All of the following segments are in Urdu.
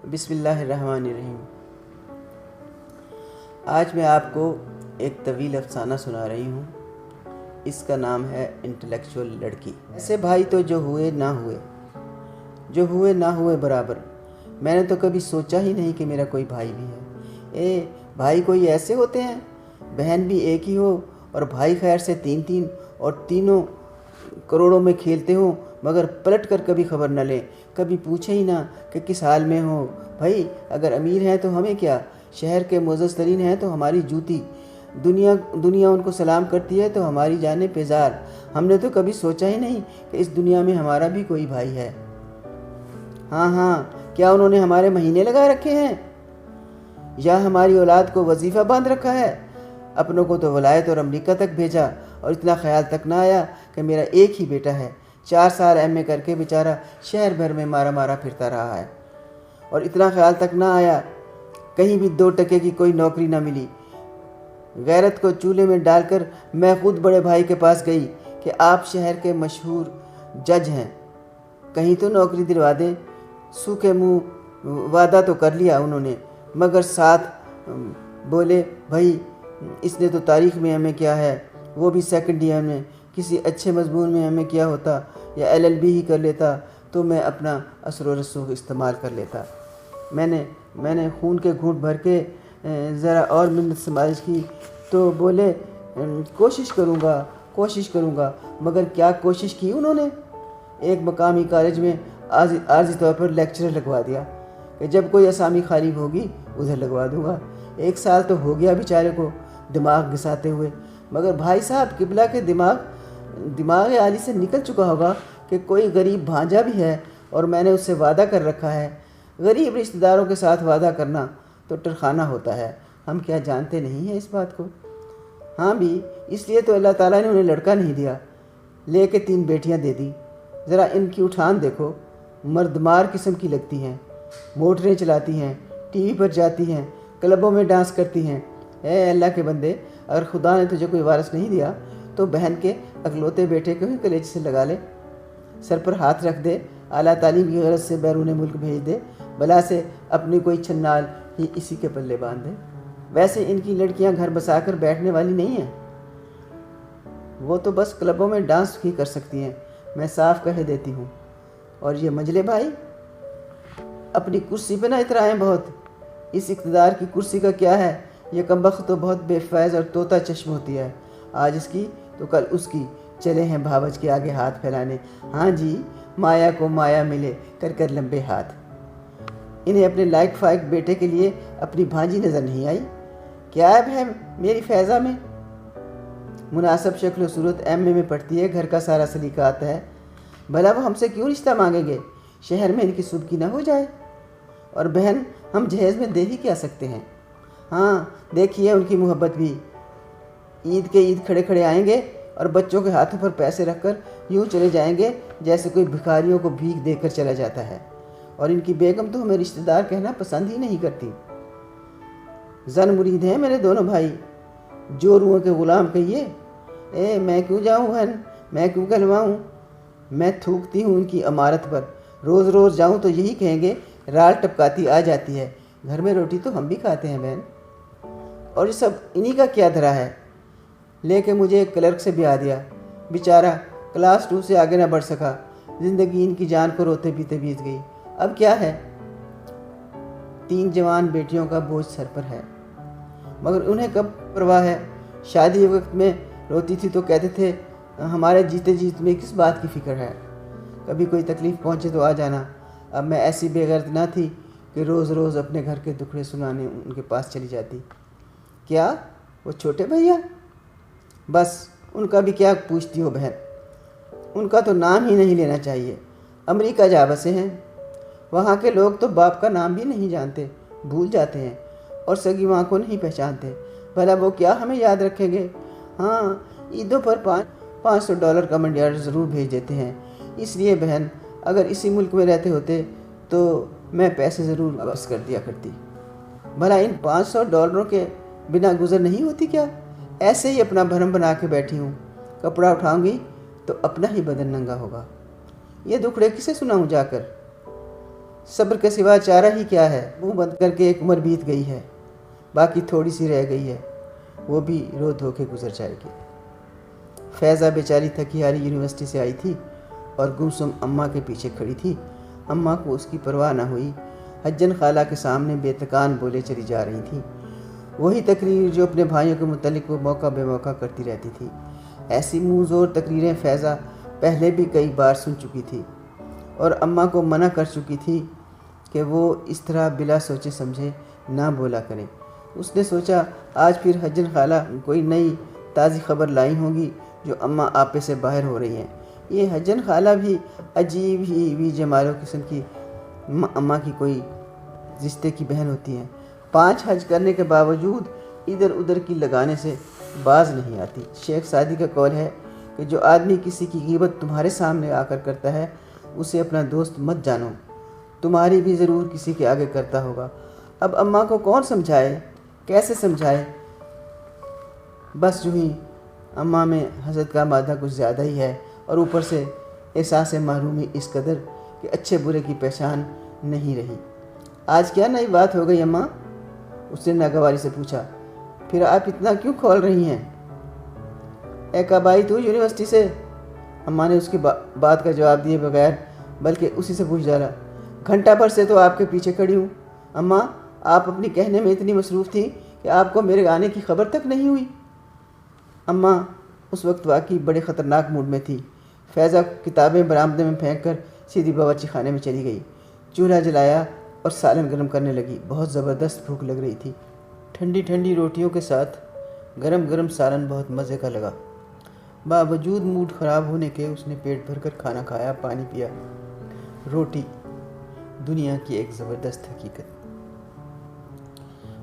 بسم اللہ الرحمن الرحیم۔ آج میں آپ کو ایک طویل افسانہ سنا رہی ہوں۔ اس کا نام ہے انٹلیکچوئل لڑکی۔ ایسے بھائی تو جو ہوئے نہ ہوئے برابر۔ میں نے تو کبھی سوچا ہی نہیں کہ میرا کوئی بھائی بھی ہے۔ بھائی کوئی ایسے ہوتے ہیں، بہن بھی ایک ہی ہو اور بھائی خیر سے تین اور تینوں کروڑوں میں کھیلتے ہوں، مگر پلٹ کر کبھی خبر نہ لیں، کبھی پوچھیں ہی نہ کہ کس حال میں ہو۔ بھائی اگر امیر ہیں تو ہمیں کیا، شہر کے معزز ترین ہیں تو ہماری جوتی، دنیا ان کو سلام کرتی ہے تو ہماری جانیں پیزار۔ ہم نے تو کبھی سوچا ہی نہیں کہ اس دنیا میں ہمارا بھی کوئی بھائی ہے۔ ہاں، کیا انہوں نے ہمارے مہینے لگا رکھے ہیں یا ہماری اولاد کو وظیفہ باندھ رکھا ہے؟ اپنوں کو تو ولایت اور امریکہ تک بھیجا اور اتنا خیال تک نہ آیا کہ میرا ایک ہی بیٹا ہے، 4 سال ایم اے کر کے بیچارہ شہر بھر میں مارا پھرتا رہا ہے، اور اتنا خیال تک نہ آیا کہیں بھی 2 ٹکے کی کوئی نوکری نہ ملی۔ غیرت کو چولہے میں ڈال کر میں خود بڑے بھائی کے پاس گئی کہ آپ شہر کے مشہور جج ہیں، کہیں تو نوکری دلوا دیں۔ سوکھے منہ وعدہ تو کر لیا انہوں نے، مگر ساتھ بولے بھائی اس نے تو تاریخ میں ایم اے کیا ہے، وہ بھی سیکنڈ ایئر میں۔ کسی اچھے مضمون میں ایم اے کیا ہوتا یا ایل ایل بی ہی کر لیتا تو میں اپنا اثر و رسوخ استعمال کر لیتا۔ میں نے خون کے گھونٹ بھر کے ذرا اور منت سماج کی تو بولے کوشش کروں گا، مگر کیا کوشش کی انہوں نے؟ ایک مقامی کالج میں عارضی طور پر لیکچرر لگوا دیا کہ جب کوئی اسامی خالی ہوگی ادھر لگوا دوں گا۔ 1 سال تو ہو گیا بیچارے کو دماغ گھساتے ہوئے، مگر بھائی صاحب قبلہ کے دماغ عالی سے نکل چکا ہوگا کہ کوئی غریب بھانجا بھی ہے اور میں نے اس سے وعدہ کر رکھا ہے۔ غریب رشتہ داروں کے ساتھ وعدہ کرنا تو ٹرخانہ ہوتا ہے، ہم کیا جانتے نہیں ہیں اس بات کو؟ ہاں بھی اس لیے تو اللہ تعالیٰ نے انہیں لڑکا نہیں دیا، لے کے 3 بیٹیاں دے دی۔ ذرا ان کی اٹھان دیکھو، مردمار قسم کی لگتی ہیں، موٹریں چلاتی ہیں، ٹی وی پر جاتی ہیں، کلبوں میں ڈانس کرتی ہیں۔ اے اللہ کے بندے، اگر خدا نے تجھے کوئی وارث نہیں دیا تو بہن کے اکلوتے بیٹے کو ہی کلیجے سے لگا لے، سر پر ہاتھ رکھ دے، اعلیٰ تعلیم کی غرض سے بیرون ملک بھیج دے، بلا سے اپنی کوئی چھنال ہی اسی کے پلے باندھ دے۔ ویسے ان کی لڑکیاں گھر بسا کر بیٹھنے والی نہیں ہیں، وہ تو بس کلبوں میں ڈانس ہی کر سکتی ہیں، میں صاف کہہ دیتی ہوں۔ اور یہ منجلے بھائی اپنی کرسی پہ نہ اترائیں بہت، اس اقتدار کی کرسی کا کیا ہے؟ یہ کمبخت تو بہت بے فیض اور طوطا چشم ہوتی ہے، آج اس کی تو کل اس کی، چلے ہیں بھاوج کے آگے ہاتھ پھیلانے۔ ہاں جی، مایا کو مایا ملے کر لمبے ہاتھ۔ انہیں اپنے لائق فائق بیٹے کے لیے اپنی بھانجی نظر نہیں آئی؟ کیا عیب ہے میری فیضہ میں؟ مناسب شکل و صورت ایم اے میں پڑھتی ہے، گھر کا سارا سلیقہ آتا ہے، بھلا وہ ہم سے کیوں رشتہ مانگیں گے؟ شہر میں ان کی سبکی نہ ہو جائے؟ اور بہن ہم جہیز میں دے ہی کیا سکتے ہیں؟ ہاں دیکھیے ان کی محبت بھی، عید کے عید کھڑے آئیں گے اور بچوں کے ہاتھوں پر پیسے رکھ کر یوں چلے جائیں گے جیسے کوئی بھکاریوں کو بھیک دے کر چلا جاتا ہے۔ اور ان کی بیگم تو ہمیں رشتہ دار کہنا پسند ہی نہیں کرتی۔ زن مرید ہیں میرے دونوں بھائی، جو روحوں کے غلام کہیے۔ میں کیوں جاؤں بہن، میں کیوں کہلواؤں؟ میں تھوکتی ہوں ان کی امارت پر، روز جاؤں تو یہی کہیں گے رال ٹپکاتی آ جاتی ہے، گھر میں روٹی تو ہم بھی کھاتے ہیں بہن۔ اور یہ سب انہی کا کیا دھرا ہے؟ لے کے مجھے ایک کلرک سے بیاہ دیا، بیچارہ کلاس 2 سے آگے نہ بڑھ سکا، زندگی ان کی جان کو روتے پیتے بیت گئی۔ اب کیا ہے، 3 جوان بیٹیوں کا بوجھ سر پر ہے، مگر انہیں کب پرواہ ہے؟ شادی وقت میں روتی تھی تو کہتے تھے ہمارے جیتے جیت میں کس بات کی فکر ہے، کبھی کوئی تکلیف پہنچے تو آ جانا۔ اب میں ایسی بے غیرت نہ تھی کہ روز اپنے گھر کے دکھڑے سنانے ان کے پاس چلی جاتی۔ کیا وہ چھوٹے بھیا؟ بس ان کا بھی کیا پوچھتی ہو بہن، ان کا تو نام ہی نہیں لینا چاہیے، امریکہ جا بسے ہیں، وہاں کے لوگ تو باپ کا نام بھی نہیں جانتے، بھول جاتے ہیں، اور سگی ماں کو نہیں پہچانتے، بھلا وہ کیا ہمیں یاد رکھیں گے؟ ہاں عیدوں پر $500 کا منی آرڈر ضرور بھیج دیتے ہیں۔ اس لیے بہن اگر اسی ملک میں رہتے ہوتے تو میں پیسے ضرور واپس کر دیا کرتی۔ بھلا ان $500 کے بنا گزر نہیں ہوتی کیا؟ ایسے ہی اپنا بھرم بنا کے بیٹھی ہوں، کپڑا اٹھاؤں گی تو اپنا ہی بدن ننگا ہوگا۔ یہ دکھڑے کسے سناؤں جا کر؟ صبر کے سوا چارہ ہی کیا ہے، منہ بند کر کے ایک عمر بیت گئی ہے، باقی تھوڑی سی رہ گئی ہے، وہ بھی رو دھو کے گزر جائے گی۔ فیضہ بیچاری تھکی ہاری یونیورسٹی سے آئی تھی اور گمسم اماں کے پیچھے کھڑی تھی۔ اماں کو اس کی پرواہ نہ ہوئی، حجن خالہ کے سامنے بے تکان بولے چلی جا رہی تھی، وہی تقریر جو اپنے بھائیوں کے متعلق وہ موقع بے موقع کرتی رہتی تھی۔ ایسی منہ زور تقریریں فیضہ پہلے بھی کئی بار سن چکی تھی اور اماں کو منع کر چکی تھی کہ وہ اس طرح بلا سوچے سمجھے نہ بولا کریں۔ اس نے سوچا آج پھر حجن خالہ کوئی نئی تازی خبر لائی ہوں گی جو اماں آپے سے باہر ہو رہی ہیں۔ یہ حجن خالہ بھی عجیب ہی بھی جمال و قسم کی اماں کی کوئی رشتے کی بہن ہوتی ہیں۔ 5 حج کرنے کے باوجود ادھر ادھر کی لگانے سے باز نہیں آتی۔ شیخ سعدی کا قول ہے کہ جو آدمی کسی کی غیبت تمہارے سامنے آ کر کرتا ہے اسے اپنا دوست مت جانو، تمہاری بھی ضرور کسی کے آگے کرتا ہوگا۔ اب اماں کو کون سمجھائے، کیسے سمجھائے؟ بس یوں ہی اماں میں حسد کا مادہ کچھ زیادہ ہی ہے اور اوپر سے احساس محرومی اس قدر کہ اچھے برے کی پہچان نہیں رہی۔ آج کیا نئی بات ہو گئی اماں؟ اس نے ناگواری سے پوچھا۔ پھر آپ اتنا کیوں کھول رہی ہیں؟ اے کب آئی تو یونیورسٹی سے؟ اماں نے اس کی بات کا جواب دیے بغیر بلکہ اسی سے پوچھ ڈالا۔ گھنٹہ بھر سے تو آپ کے پیچھے کھڑی ہوں اماں، آپ اپنی کہنے میں اتنی مصروف تھیں کہ آپ کو میرے آنے کی خبر تک نہیں ہوئی۔ اماں اس وقت واقعی بڑے خطرناک موڈ میں تھی۔ فیضہ کتابیں برآمدے میں پھینک کر سیدھی باورچی خانے میں چلی گئی، چولہا جلایا اور سالن گرم کرنے لگی۔ بہت زبردست بھوک لگ رہی تھی، ٹھنڈی ٹھنڈی روٹیوں کے ساتھ گرم گرم سالن بہت مزے کا لگا۔ باوجود موڈ خراب ہونے کے اس نے پیٹ بھر کر کھانا کھایا، پانی پیا۔ روٹی دنیا کی ایک زبردست حقیقت۔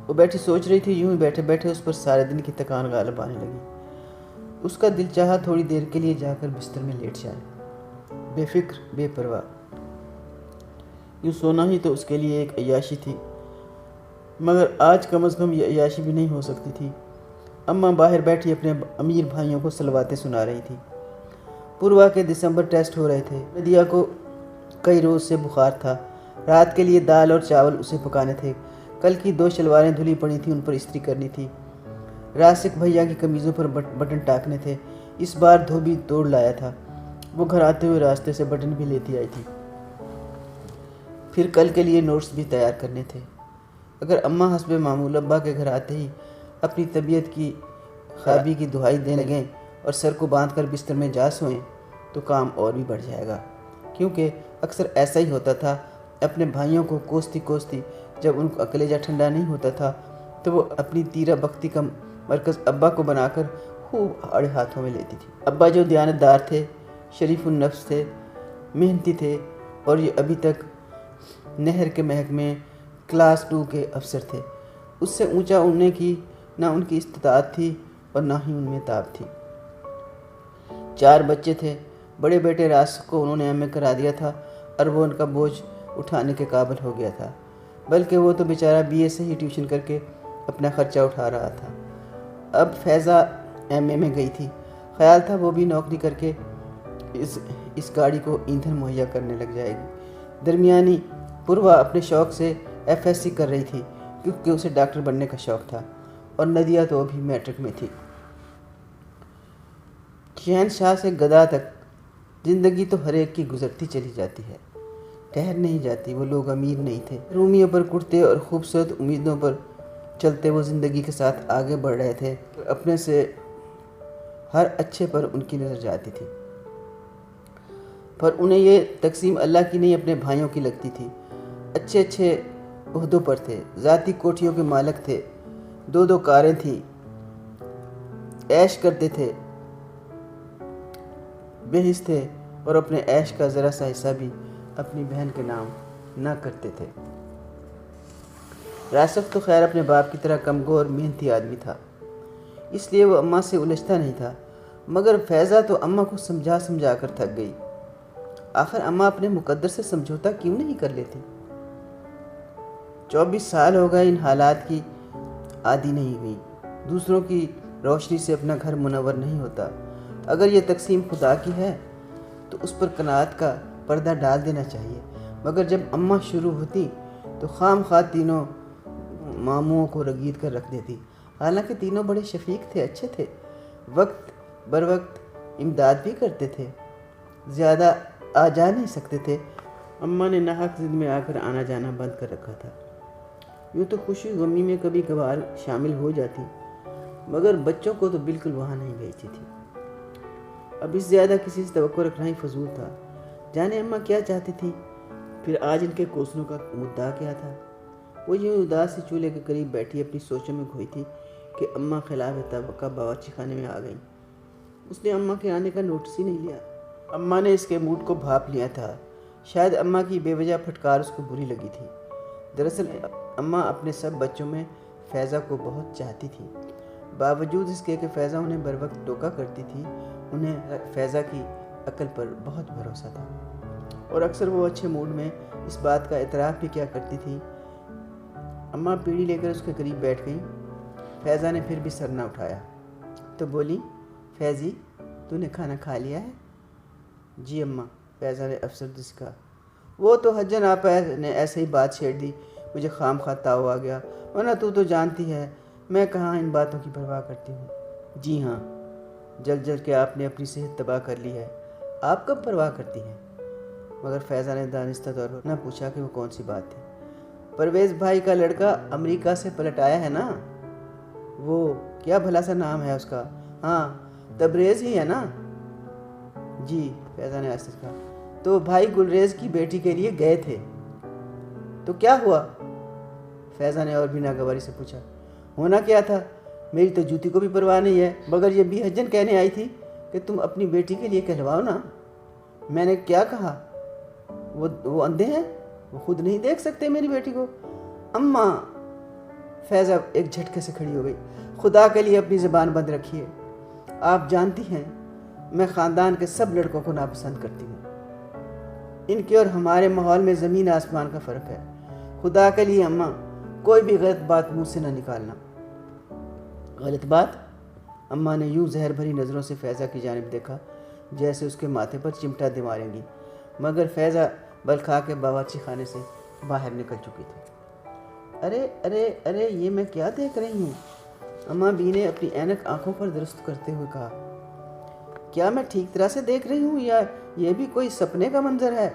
وہ بیٹھی سوچ رہی تھی، یوں ہی بیٹھے بیٹھے اس پر سارے دن کی تکان غالب آنے لگی۔ اس کا دل چاہا تھوڑی دیر کے لیے جا کر بستر میں لیٹ جائے، بے فکر بے پرواہ۔ یوں سونا ہی تو اس کے لیے ایک عیاشی تھی، مگر آج کم از کم یہ عیاشی بھی نہیں ہو سکتی تھی۔ اماں باہر بیٹھی اپنے امیر بھائیوں کو سلواتیں سنا رہی تھی۔ پوروا کے دسمبر ٹیسٹ ہو رہے تھے۔ ندیہ کو کئی روز سے بخار تھا۔ رات کے لیے دال اور چاول اسے پکانے تھے۔ کل کی 2 شلواریں دھلی پڑی تھیں، ان پر استری کرنی تھی۔ راسک بھیا کی قمیضوں پر بٹن ٹاکنے تھے، اس بار دھوبی توڑ لایا تھا۔ وہ گھر آتے ہوئے راستے سے بٹن بھی لیتی آئی تھی۔ پھر کل کے لیے نوٹس بھی تیار کرنے تھے۔ اگر اماں حسب معمول ابا کے گھر آتے ہی اپنی طبیعت کی خرابی کی دہائی دینے لگیں اور سر کو باندھ کر بستر میں جا سوئیں تو کام اور بھی بڑھ جائے گا، کیونکہ اکثر ایسا ہی ہوتا تھا۔ اپنے بھائیوں کو کوستی کوستی جب ان کا کلیجہ ٹھنڈا نہیں ہوتا تھا تو وہ اپنی تیرہ بختی کا مرکز ابا کو بنا کر خوب آڑے ہاتھوں میں لیتی تھی۔ ابا جو دیانتدار تھے، شریف النفس تھے، محنتی تھے اور یہ ابھی تک نہر کے محکمے کلاس 2 کے افسر تھے۔ اس سے اونچا اڑنے کی نہ ان کی استطاعت تھی اور نہ ہی ان میں تاب تھی۔ 4 بچے تھے۔ بڑے بیٹے راسک کو انہوں نے ایم اے کرا دیا تھا اور وہ ان کا بوجھ اٹھانے کے قابل ہو گیا تھا، بلکہ وہ تو بیچارہ بی اے سے ہی ٹیوشن کر کے اپنا خرچہ اٹھا رہا تھا۔ اب فیضہ ایم اے میں گئی تھی، خیال تھا وہ بھی نوکری کر کے اس گاڑی کو ایندھن مہیا کرنے لگ جائے گی۔ درمیانی پوروا اپنے شوق سے ایف ایس سی کر رہی تھی کیونکہ اسے ڈاکٹر بننے کا شوق تھا، اور ندیہ تو ابھی میٹرک میں تھی۔ شہنشاہ سے گدا تک زندگی تو ہر ایک کی گزرتی چلی جاتی ہے، ٹھہر نہیں جاتی۔ وہ لوگ امیر نہیں تھے، رومیوں پر کڑتے اور خوبصورت امیدوں پر چلتے وہ زندگی کے ساتھ آگے بڑھ رہے تھے۔ اپنے سے ہر اچھے پر ان کی نظر جاتی تھی، پر انہیں یہ تقسیم اللہ کی نہیں اپنے بھائیوں کی لگتی تھی۔ اچھے اچھے عہدوں پر تھے، ذاتی کوٹھیوں کے مالک تھے، 2 کاریں تھیں، عیش کرتے تھے، بے حس تھے اور اپنے عیش کا ذرا سا حصہ بھی اپنی بہن کے نام نہ کرتے تھے۔ راسک تو خیر اپنے باپ کی طرح کمگور محنتی آدمی تھا، اس لیے وہ اماں سے الجھتا نہیں تھا، مگر فیضہ تو اماں کو سمجھا سمجھا کر تھک گئی۔ آخر اماں اپنے مقدر سے سمجھوتا کیوں نہیں کر لیتی؟ 24 سال ہو گئے ان حالات کی عادی نہیں ہوئی۔ دوسروں کی روشنی سے اپنا گھر منور نہیں ہوتا۔ اگر یہ تقسیم خدا کی ہے تو اس پر قناعت کا پردہ ڈال دینا چاہیے، مگر جب اماں شروع ہوتی تو خام خواہ تینوں ماموں کو رگید کر رکھ دیتی۔ حالانکہ تینوں بڑے شفیق تھے، اچھے تھے، وقت بر وقت امداد بھی کرتے تھے، زیادہ آ جا نہیں سکتے تھے۔ اماں نے ناحق ضد میں آ کر آنا جانا بند کر رکھا تھا۔ یوں تو خوشی غمی میں کبھی کبھار شامل ہو جاتی، مگر بچوں کو تو بالکل وہاں نہیں بھیجتی تھی۔ اب اس زیادہ کسی سے توقع رکھنا ہی فضول تھا۔ جانے اماں کیا چاہتی تھی، پھر آج ان کے کوسلوں کا مدعا کیا تھا۔ وہ یوں اداس سے چولہے کے قریب بیٹھی اپنی سوچوں میں کھوئی تھی کہ اماں خلاف توقع باورچی خانے میں آ گئیں۔ اس نے اماں کے آنے کا نوٹس ہی نہیں لیا۔ اماں نے اس کے موڈ کو بھانپ لیا تھا۔ شاید اماں کی بے وجہ پھٹکار اس کو بری لگی تھی۔ دراصل اماں اپنے سب بچوں میں فیضہ کو بہت چاہتی تھی۔ باوجود اس کے کہ فیضہ انہیں بر وقت ٹوکا کرتی تھی، انہیں فیضہ کی عقل پر بہت بھروسہ تھا، اور اکثر وہ اچھے موڈ میں اس بات کا اعتراف بھی کیا کرتی تھی۔ اماں پیڑھی لے کر اس کے قریب بیٹھ گئی۔ فیضہ نے پھر بھی سر نہ اٹھایا تو بولی، فیضی تو نے کھانا کھا لیا ہے؟ جی اماں، فیضہ نے افسردگی سے کہا۔ وہ تو حجن آپا نے ایسے ہی بات چھیڑ دی، مجھے خام خواہ تاؤ آ گیا، ورنہ تو جانتی ہے میں کہاں ان باتوں کی پرواہ کرتی ہوں۔ جی ہاں، جل جل کے آپ نے اپنی صحت تباہ کر لی ہے، آپ کب پرواہ کرتی ہیں؟ مگر فیضہ نے دانستہ طور پر نہ پوچھا کہ وہ کون سی بات تھی۔ پرویز بھائی کا لڑکا امریکہ سے پلٹ آیا ہے نا، وہ کیا بھلا سا نام ہے اس کا؟ ہاں، تبریز ہی ہے نا؟ جی، فیضہ نے آہستہ کہا۔ تو بھائی گلریز کی بیٹی کے لیے گئے تھے، تو کیا ہوا؟ فیضہ نے اور بھی ناگواری سے پوچھا۔ ہونا کیا تھا، میری تو جوتی کو بھی پرواہ نہیں ہے، مگر یہ بھی حجن کہنے آئی تھی کہ تم اپنی بیٹی کے لیے کہلواؤ نا۔ میں نے کیا کہا؟ وہ اندھے ہیں، وہ خود نہیں دیکھ سکتے میری بیٹی کو؟ اماں، فیضہ ایک جھٹکے سے کھڑی ہو گئی۔ خدا کے لیے اپنی زبان بند رکھیے، آپ جانتی ہیں میں خاندان کے سب لڑکوں کو ناپسند کرتی ہوں۔ ان کے اور ہمارے ماحول میں زمین آسمان کا فرق ہے۔ خدا کے لیے اماں، کوئی بھی غلط بات منہ سے نہ نکالنا۔ غلط بات؟ اماں نے یوں زہر بھری نظروں سے فیضہ کی جانب دیکھا جیسے اس کے ماتھے پر چمٹا دے ماریں گی، مگر فیضہ بل کھا کے باورچی خانے سے باہر نکل چکی تھی۔ ارے ارے ارے، یہ میں کیا دیکھ رہی ہوں؟ اماں بی نے اپنی اینک آنکھوں پر درست کرتے ہوئے کہا۔ کیا میں ٹھیک طرح سے دیکھ رہی ہوں یا یہ بھی کوئی سپنے کا منظر ہے؟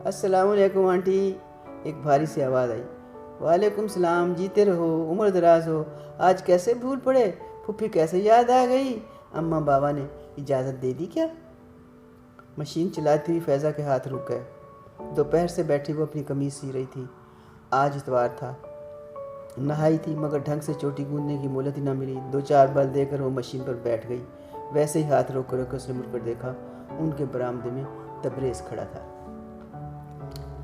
السلام علیکم آنٹی، ایک بھاری سی آواز آئی۔ وعلیکم السلام، جیتے رہو، عمر دراز ہو، آج کیسے بھول پڑے، پھپھی کیسے یاد آ گئی؟ اماں بابا نے اجازت دے دی کیا؟ مشین چلاتی ہوئی فیضہ کے ہاتھ رک گئے۔ دوپہر سے بیٹھی وہ اپنی قمیض سی رہی تھی۔ آج اتوار تھا، نہائی تھی مگر ڈھنگ سے چوٹی گوندنے کی مہلت ہی نہ ملی۔ 2-4 بل دے کر وہ مشین پر بیٹھ گئی۔ ویسے ہی ہاتھ روک کر اس نے مڑ کر دیکھا، ان کے برآمدے میں تبریز کھڑا تھا۔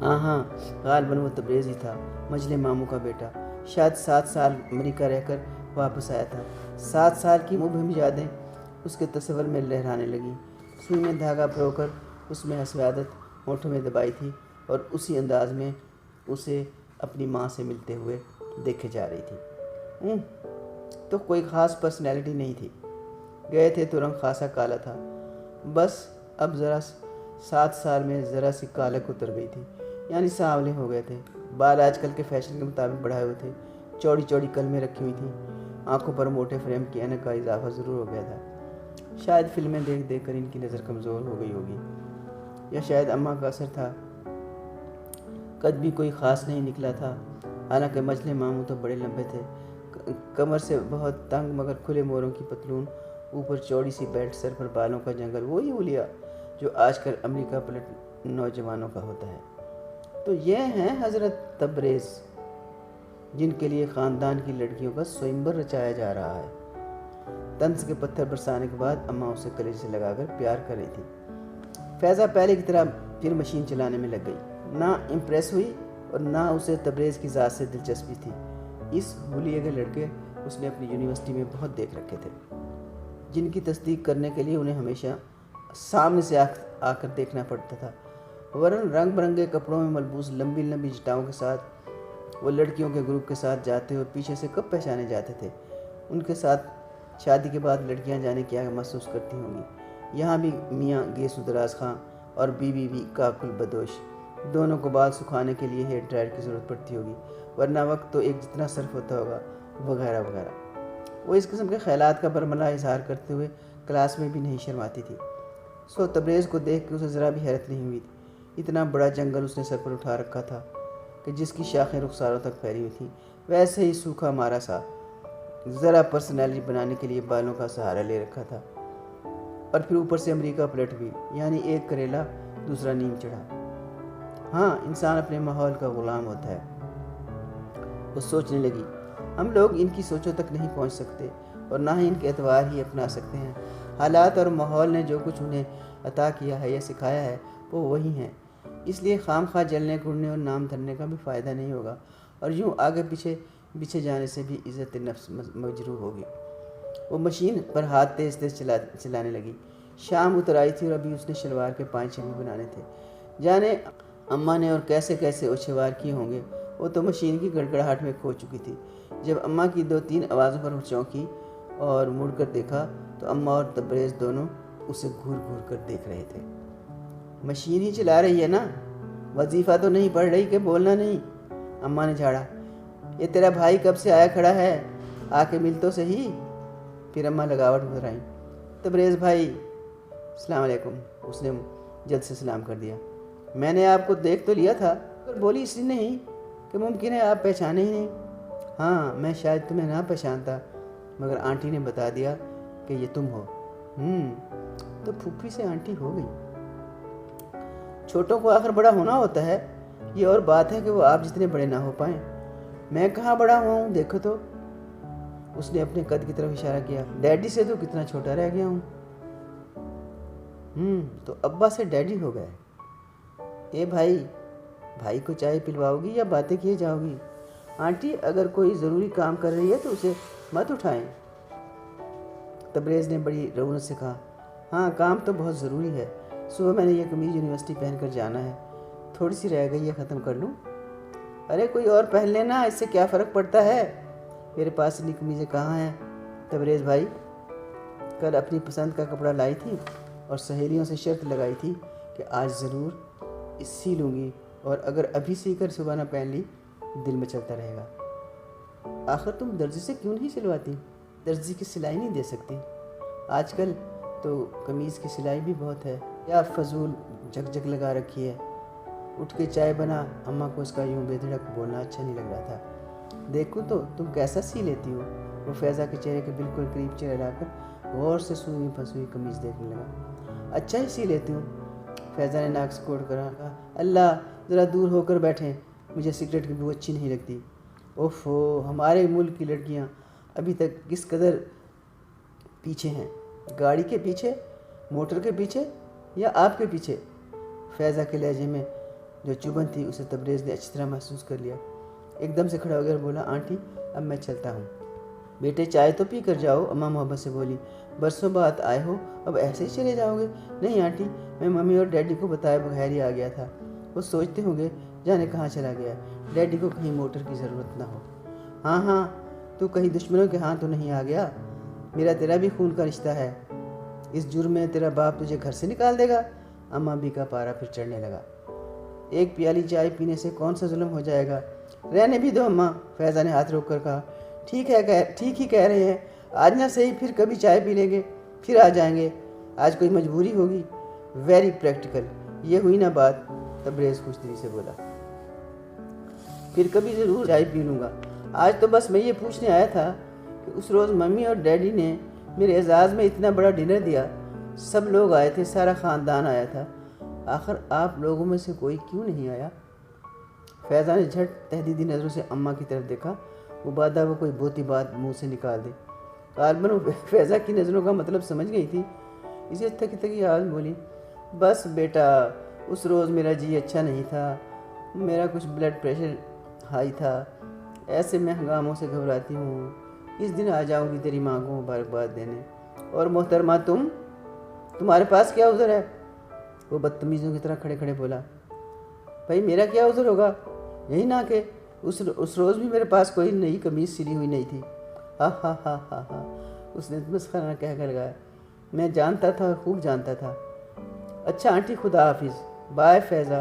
ہاں، غالباً وہ تبریز ہی تھا، مجلے ماموں کا بیٹا۔ شاید 7 سال امریکہ رہ کر واپس آیا تھا۔ 7 سال کی مبہم یادیں اس کے تصور میں لہرانے لگیں۔ سوئی میں دھاگا پرو کر اس میں حسادت ہونٹوں میں دبائی تھی اور اسی انداز میں اسے اپنی ماں سے ملتے ہوئے دیکھے جا رہی تھی۔ تو کوئی خاص پرسنالٹی نہیں تھی۔ گئے تھے تو رنگ خاصا کالا تھا، بس اب ذرا 7 سال میں ذرا سی کالک اتر گئی تھی، یعنی سانولے ہو گئے تھے۔ بال آج کل کے فیشن کے مطابق بڑھائے ہوئے تھے، چوڑی چوڑی کلمیں رکھی ہوئی تھیں، آنکھوں پر موٹے فریم کی اینک کا اضافہ ضرور ہو گیا تھا۔ شاید فلمیں دیکھ دیکھ کر ان کی نظر کمزور ہو گئی ہوگی، یا شاید اماں کا اثر تھا۔ قد بھی کوئی خاص نہیں نکلا تھا، حالانکہ مجلے ماموں تو بڑے لمبے تھے، کمر سے بہت تنگ مگر کھلے موروں کی پتلون، اوپر چوڑی سی بیلٹ، سر پر بالوں کا جنگل، وہی اولیا جو آج کل امریکہ پلٹ نوجوانوں کا ہوتا ہے۔ تو یہ ہیں حضرت تبریز، جن کے لیے خاندان کی لڑکیوں کا سوئمبر رچایا جا رہا ہے۔ طنز کے پتھر برسانے کے بعد اماں اسے کلیجے سے لگا کر پیار کر رہی تھی۔ فیضہ پہلے کی طرح پھر مشین چلانے میں لگ گئی، نہ امپریس ہوئی اور نہ اسے تبریز کی ذات سے دلچسپی تھی۔ اس حلیے کے لڑکے اس نے اپنی یونیورسٹی میں بہت دیکھ رکھے تھے، جن کی تصدیق کرنے کے لیے انہیں ہمیشہ سامنے سے آ کر دیکھنا پڑتا تھا، ورنہ رنگ برنگے کپڑوں میں ملبوس لمبی لمبی جٹاؤں کے ساتھ وہ لڑکیوں کے گروپ کے ساتھ جاتے اور پیچھے سے کب پہچانے جاتے تھے۔ ان کے ساتھ شادی کے بعد لڑکیاں جانے کیا محسوس کرتی ہوں گی۔ یہاں بھی میاں گیسو دراز خاں اور بیوی بھی کاکل بدوش دونوں کو بال سکھانے کے لیے ہیئر ڈرائر کی ضرورت پڑتی ہوگی، ورنہ وقت تو ایک جتنا صرف ہوتا ہوگا، وغیرہ وغیرہ۔ وہ اس قسم کے خیالات کا برملا اظہار کرتے ہوئے کلاس میں بھی نہیں شرماتی تھی۔ سو تبریز کو دیکھ کے اسے ذرا بھی حیرت نہیں ہوئی تھی۔ اتنا بڑا جنگل اس نے سر پر اٹھا رکھا تھا کہ جس کی شاخیں رخساروں تک پھیلی ہوئی تھیں، ویسے ہی سوکھا مارا سا ذرا پرسنالٹی بنانے کے لیے بالوں کا سہارا لے رکھا تھا، اور پھر اوپر سے امریکہ پلٹ بھی، یعنی ایک کریلا دوسرا نیم چڑھا۔ ہاں، انسان اپنے ماحول کا غلام ہوتا ہے۔ وہ سوچنے لگی، ہم لوگ ان کی سوچوں تک نہیں پہنچ سکتے اور نہ ہی ان کے اعتبار ہی اپنا سکتے ہیں۔ حالات اور ماحول نے جو کچھ انہیں عطا کیا ہے یا سکھایا ہے وہ وہی ہیں، اس لیے خام خواہ جلنے کوڑنے اور نام دھرنے کا بھی فائدہ نہیں ہوگا، اور یوں آگے پیچھے جانے سے بھی عزت نفس مجروح ہوگی۔ وہ مشین پر ہاتھ تیز تیز چلانے لگی۔ شام اتر آئی تھی اور ابھی اس نے شلوار کے پانچے بھی بنانے تھے۔ جانے اماں نے اور کیسے کیسے اوچھوار کیے ہوں گے، وہ تو مشین کی گڑگڑاہٹ میں کھو چکی تھی۔ جب اماں کی 2-3 آوازوں پر چونکی اور مڑ کر دیکھا تو اماں اور تبریز دونوں اسے گھور گھور کر دیکھ رہے تھے۔ مشین ہی چلا رہی ہے نا، وظیفہ تو نہیں پڑھ رہی کہ بولنا نہیں؟ اماں نے جھاڑا۔ یہ تیرا بھائی کب سے آیا کھڑا ہے، آ کے مل تو صحیح۔ پھر اماں لگاوٹ گزرائیں۔ تبریز بھائی، السلام علیکم۔ اس نے جلد سے سلام کر دیا۔ میں نے آپ کو دیکھ تو لیا تھا، پر بولی اس لیے نہیں کہ ممکن ہے آپ پہچانے ہی نہیں۔ ہاں، میں شاید تمہیں نہ پہچانتا، مگر آنٹی نے بتا دیا کہ یہ تم ہو۔ تو پھوپھی سے آنٹی ہو گئی۔ چھوٹوں کو آخر بڑا ہونا ہوتا ہے، یہ اور بات ہے کہ وہ آپ جتنے بڑے نہ ہو پائیں۔ میں کہاں بڑا ہوا ہوں، دیکھو تو۔ اس نے اپنے قد کی طرف اشارہ کیا۔ ڈیڈی سے تو کتنا چھوٹا رہ گیا ہوں۔ تو ابا سے ڈیڈی ہو گئے۔ اے بھائی کو چائے پلواؤ گی یا باتیں کیے جاؤ گی؟ آنٹی اگر کوئی ضروری کام کر رہی ہے تو اسے مت اٹھائیں۔ تبریز نے بڑی رعونت سے کہا، ہاں کام تو بہت ضروری ہے، صبح میں نے یہ قمیض یونیورسٹی پہن کر جانا ہے، تھوڑی سی رہ گئی ہے، ختم کر لوں؟ ارے کوئی اور پہن لینا، اس سے کیا فرق پڑتا ہے، میرے پاس اتنی قمیضیں کہاں ہیں۔ تبریز بھائی کل اپنی پسند کا کپڑا لائی تھی اور سہیلیوں سے شرط لگائی تھی کہ آج ضرور سی لوں گی، اور اگر ابھی سی کر صبح نہ پہن لی دل میں چلتا رہے گا۔ آخر تم درزی سے کیوں نہیں سلواتی؟ درزی کی سلائی نہیں دے سکتی؟ آج کل تو قمیض کی سلائی بھی بہت ہے، یا فضول جھک جھک لگا رکھی ہے۔ اٹھ کے چائے بنا۔ اماں کو اس کا یوں بے دھڑک بولنا اچھا نہیں لگ رہا تھا۔ دیکھوں تو تم کیسا سی لیتی ہو۔ وہ فیضا کے چہرے کے بالکل قریب چہرہ لا کر غور سے سوئی پھنسوئی قمیض دیکھنے لگا۔ اچھا ہی سی لیتی ہوں۔ فیضا نے ناک سکوڑ کر کہا، اللہ ذرا دور ہو کر بیٹھیں، مجھے سگریٹ کی بو اچھی نہیں لگتی۔ اوفو، ہمارے ملک کی لڑکیاں ابھی تک کس قدر پیچھے ہیں، گاڑی کے پیچھے، موٹر کے پیچھے، یا آپ کے پیچھے؟ فیضا کے لہجے میں جو چبھن تھی اسے تبریز نے اچھی طرح محسوس کر لیا۔ ایک دم سے کھڑا ہو گیا اور بولا، آنٹی اب میں چلتا ہوں۔ بیٹے چائے تو پی کر جاؤ، اماں محبت سے بولی۔ برسوں بعد آئے ہو، اب ایسے ہی چلے جاؤ گے؟ نہیں آنٹی، میں ممی اور ڈیڈی کو بتائے بغیر ہی آ گیا تھا، وہ سوچتے ہوں گے جانے کہاں چلا گیا، ڈیڈی کو کہیں موٹر کی ضرورت نہ ہو۔ ہاں، تو کہیں دشمنوں کے ہاں تو نہیں آ گیا؟ میرا تیرا بھی خون کا رشتہ ہے، اس جرم میں تیرا باپ تجھے گھر سے نکال دے گا؟ اماں بھی کا پارا پھر چڑھنے لگا۔ ایک پیالی چائے پینے سے کون سا ظلم ہو جائے گا، رہنے بھی دو اماں۔ فیضا نے ہاتھ روک کر کہا، ٹھیک ہی کہہ رہے ہیں، آج نہ صحیح پھر کبھی چائے پی لیں گے، پھر آ جائیں گے، آج کوئی مجبوری ہوگی۔ ویری پریکٹیکل، یہ ہوئی نا بات؟ تبریز خوش دلی سے بولا۔ پھر کبھی ضرور چائے پی لوں گا، آج تو بس میں یہ پوچھنے آیا تھا کہ اس روز ممی اور ڈیڈی نے میرے اعزاز میں اتنا بڑا ڈنر دیا، سب لوگ آئے تھے، سارا خاندان آیا تھا، آخر آپ لوگوں میں سے کوئی کیوں نہیں آیا؟ فیضا نے جھٹ تہدیدی نظروں سے اماں کی طرف دیکھا، مبادہ وہ کوئی بہتی بات منہ سے نکال دے۔ غالباً وہ فیضا کی نظروں کا مطلب سمجھ گئی تھی، اسے تھکی تھکی آواز بولی، بس بیٹا اس روز میرا جی اچھا نہیں تھا، میرا کچھ بلڈ پریشر ہائی تھا، ایسے میں ہنگاموں سے گھبراتی ہوں، اس دن آ جاؤں گی تیری ماں کو مبارکباد دینے۔ اور محترمہ تمہارے پاس کیا عذر ہے؟ وہ بدتمیزوں کی طرح کھڑے کھڑے بولا۔ بھائی میرا کیا عذر ہوگا، یہی نہ کہ اس روز بھی میرے پاس کوئی نئی قمیض سلی ہوئی نہیں تھی۔ ہاں، اس نے مسخرانہ کہہ کر لگایا، میں جانتا تھا، خوب جانتا تھا۔ اچھا آنٹی، خدا حافظ، بائے فیضا،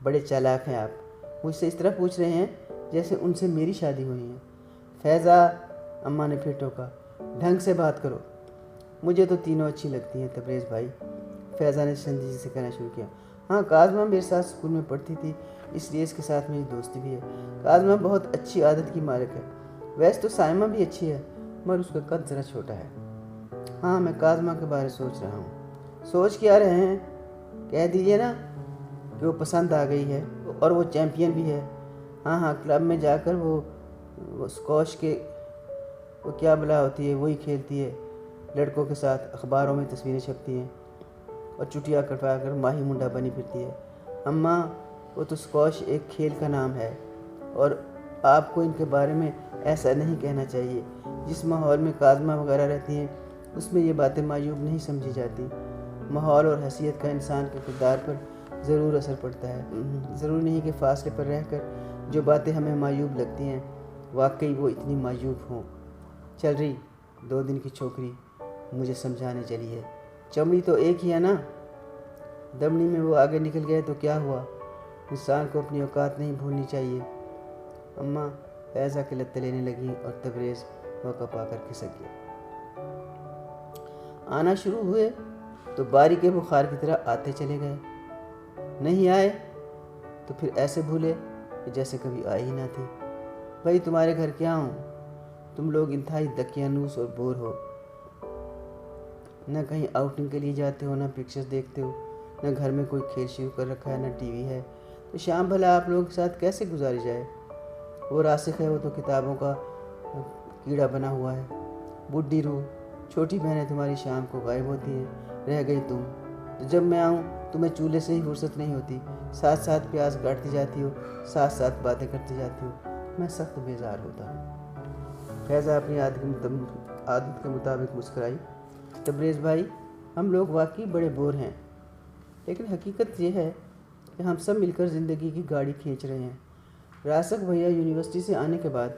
بڑے چالاک ہیں آپ، مجھ سے اس طرح پوچھ رہے ہیں جیسے ان سے میری شادی ہوئی ہے۔ فیضا، اماں نے پھر ٹوکا، ڈھنگ سے بات کرو۔ مجھے تو تینوں اچھی لگتی ہیں تبریز بھائی، فیضا نے سنجیدگی سے کہنا شروع کیا۔ ہاں، کاظمہ میرے ساتھ اسکول میں پڑھتی تھی، اس لیے اس کے ساتھ میری دوستی بھی ہے۔ کاظمہ بہت اچھی عادت کی مالک ہے۔ ویسے تو سائمہ بھی اچھی ہے، مگر اس کا قد ذرا چھوٹا ہے۔ ہاں، میں کاظمہ کے بارے سوچ رہا ہوں۔ سوچ کیا رہے ہیں؟ کہہ دیجیے نا کہ وہ پسند آ گئی ہے اور وہ چیمپئن بھی ہے۔ ہاں، کلب میں جا کر وہ اسکواش کے وہ کیا بلا ہوتی ہے وہی کھیلتی ہے، لڑکوں کے ساتھ اخباروں میں تصویریں چھپتی ہیں اور چٹیاں کٹوا کر ماہی منڈا بنی پھرتی ہے۔ اماں، وہ تو اسکواش ایک کھیل کا نام ہے اور آپ کو ان کے بارے میں ایسا نہیں کہنا چاہیے۔ جس ماحول میں کاظمہ وغیرہ رہتی ہیں اس میں یہ باتیں معیوب نہیں سمجھی جاتی۔ ماحول اور حیثیت کا انسان کے کردار پر ضرور اثر پڑتا ہے۔ ضروری نہیں کہ فاصلے پر رہ کر جو باتیں ہمیں معیوب لگتی ہیں واقعی وہ اتنی معیوب ہوں۔ چل رہی 2 دن کی چھوکری مجھے سمجھانے چلی ہے، چمڑی تو ایک ہی ہے نا، دمنی میں وہ آگے نکل گئے تو کیا ہوا؟ انسان کو اپنی اوقات نہیں بھولنی چاہیے۔ اماں فیضا کے لتے لینے لگیں اور تبریز موقع پا کر کھسک گیا۔ آنا شروع ہوئے تو باری کے بخار کی طرح آتے چلے گئے، نہیں آئے تو پھر ایسے بھولے کہ جیسے کبھی آئی ہی نہ تھی۔ بھائی تمہارے گھر کیا ہوں، تم لوگ انتہائی دقیانوس اور بور ہو، نہ کہیں آؤٹنگ کے لیے جاتے ہو، نہ پکچرز دیکھتے ہو، نہ گھر میں کوئی کھیل شروع کر رکھا ہے، نہ ٹی وی ہے، تو شام بھلا آپ لوگوں کے ساتھ کیسے گزاری جائے؟ وہ راسخ ہے، وہ تو کتابوں کا کیڑا بنا ہوا ہے۔ بڈھی روح، چھوٹی بہنیں تمہاری شام کو غائب ہوتی ہیں، رہ گئی تم تو جب میں آؤں تمہیں چولہے سے ہی فرصت نہیں ہوتی، ساتھ ساتھ پیاز کاٹتی جاتی ہو، ساتھ ساتھ باتیں کرتی جاتی ہو، میں سخت بیزار ہوتا ہوں۔ فیضا اپنی عادت کے مطابق مسکرائی۔ تبریز بھائی، ہم لوگ واقعی بڑے بور ہیں، لیکن حقیقت یہ ہے کہ ہم سب مل کر زندگی کی گاڑی کھینچ رہے ہیں۔ راسخ بھیا یونیورسٹی سے آنے کے بعد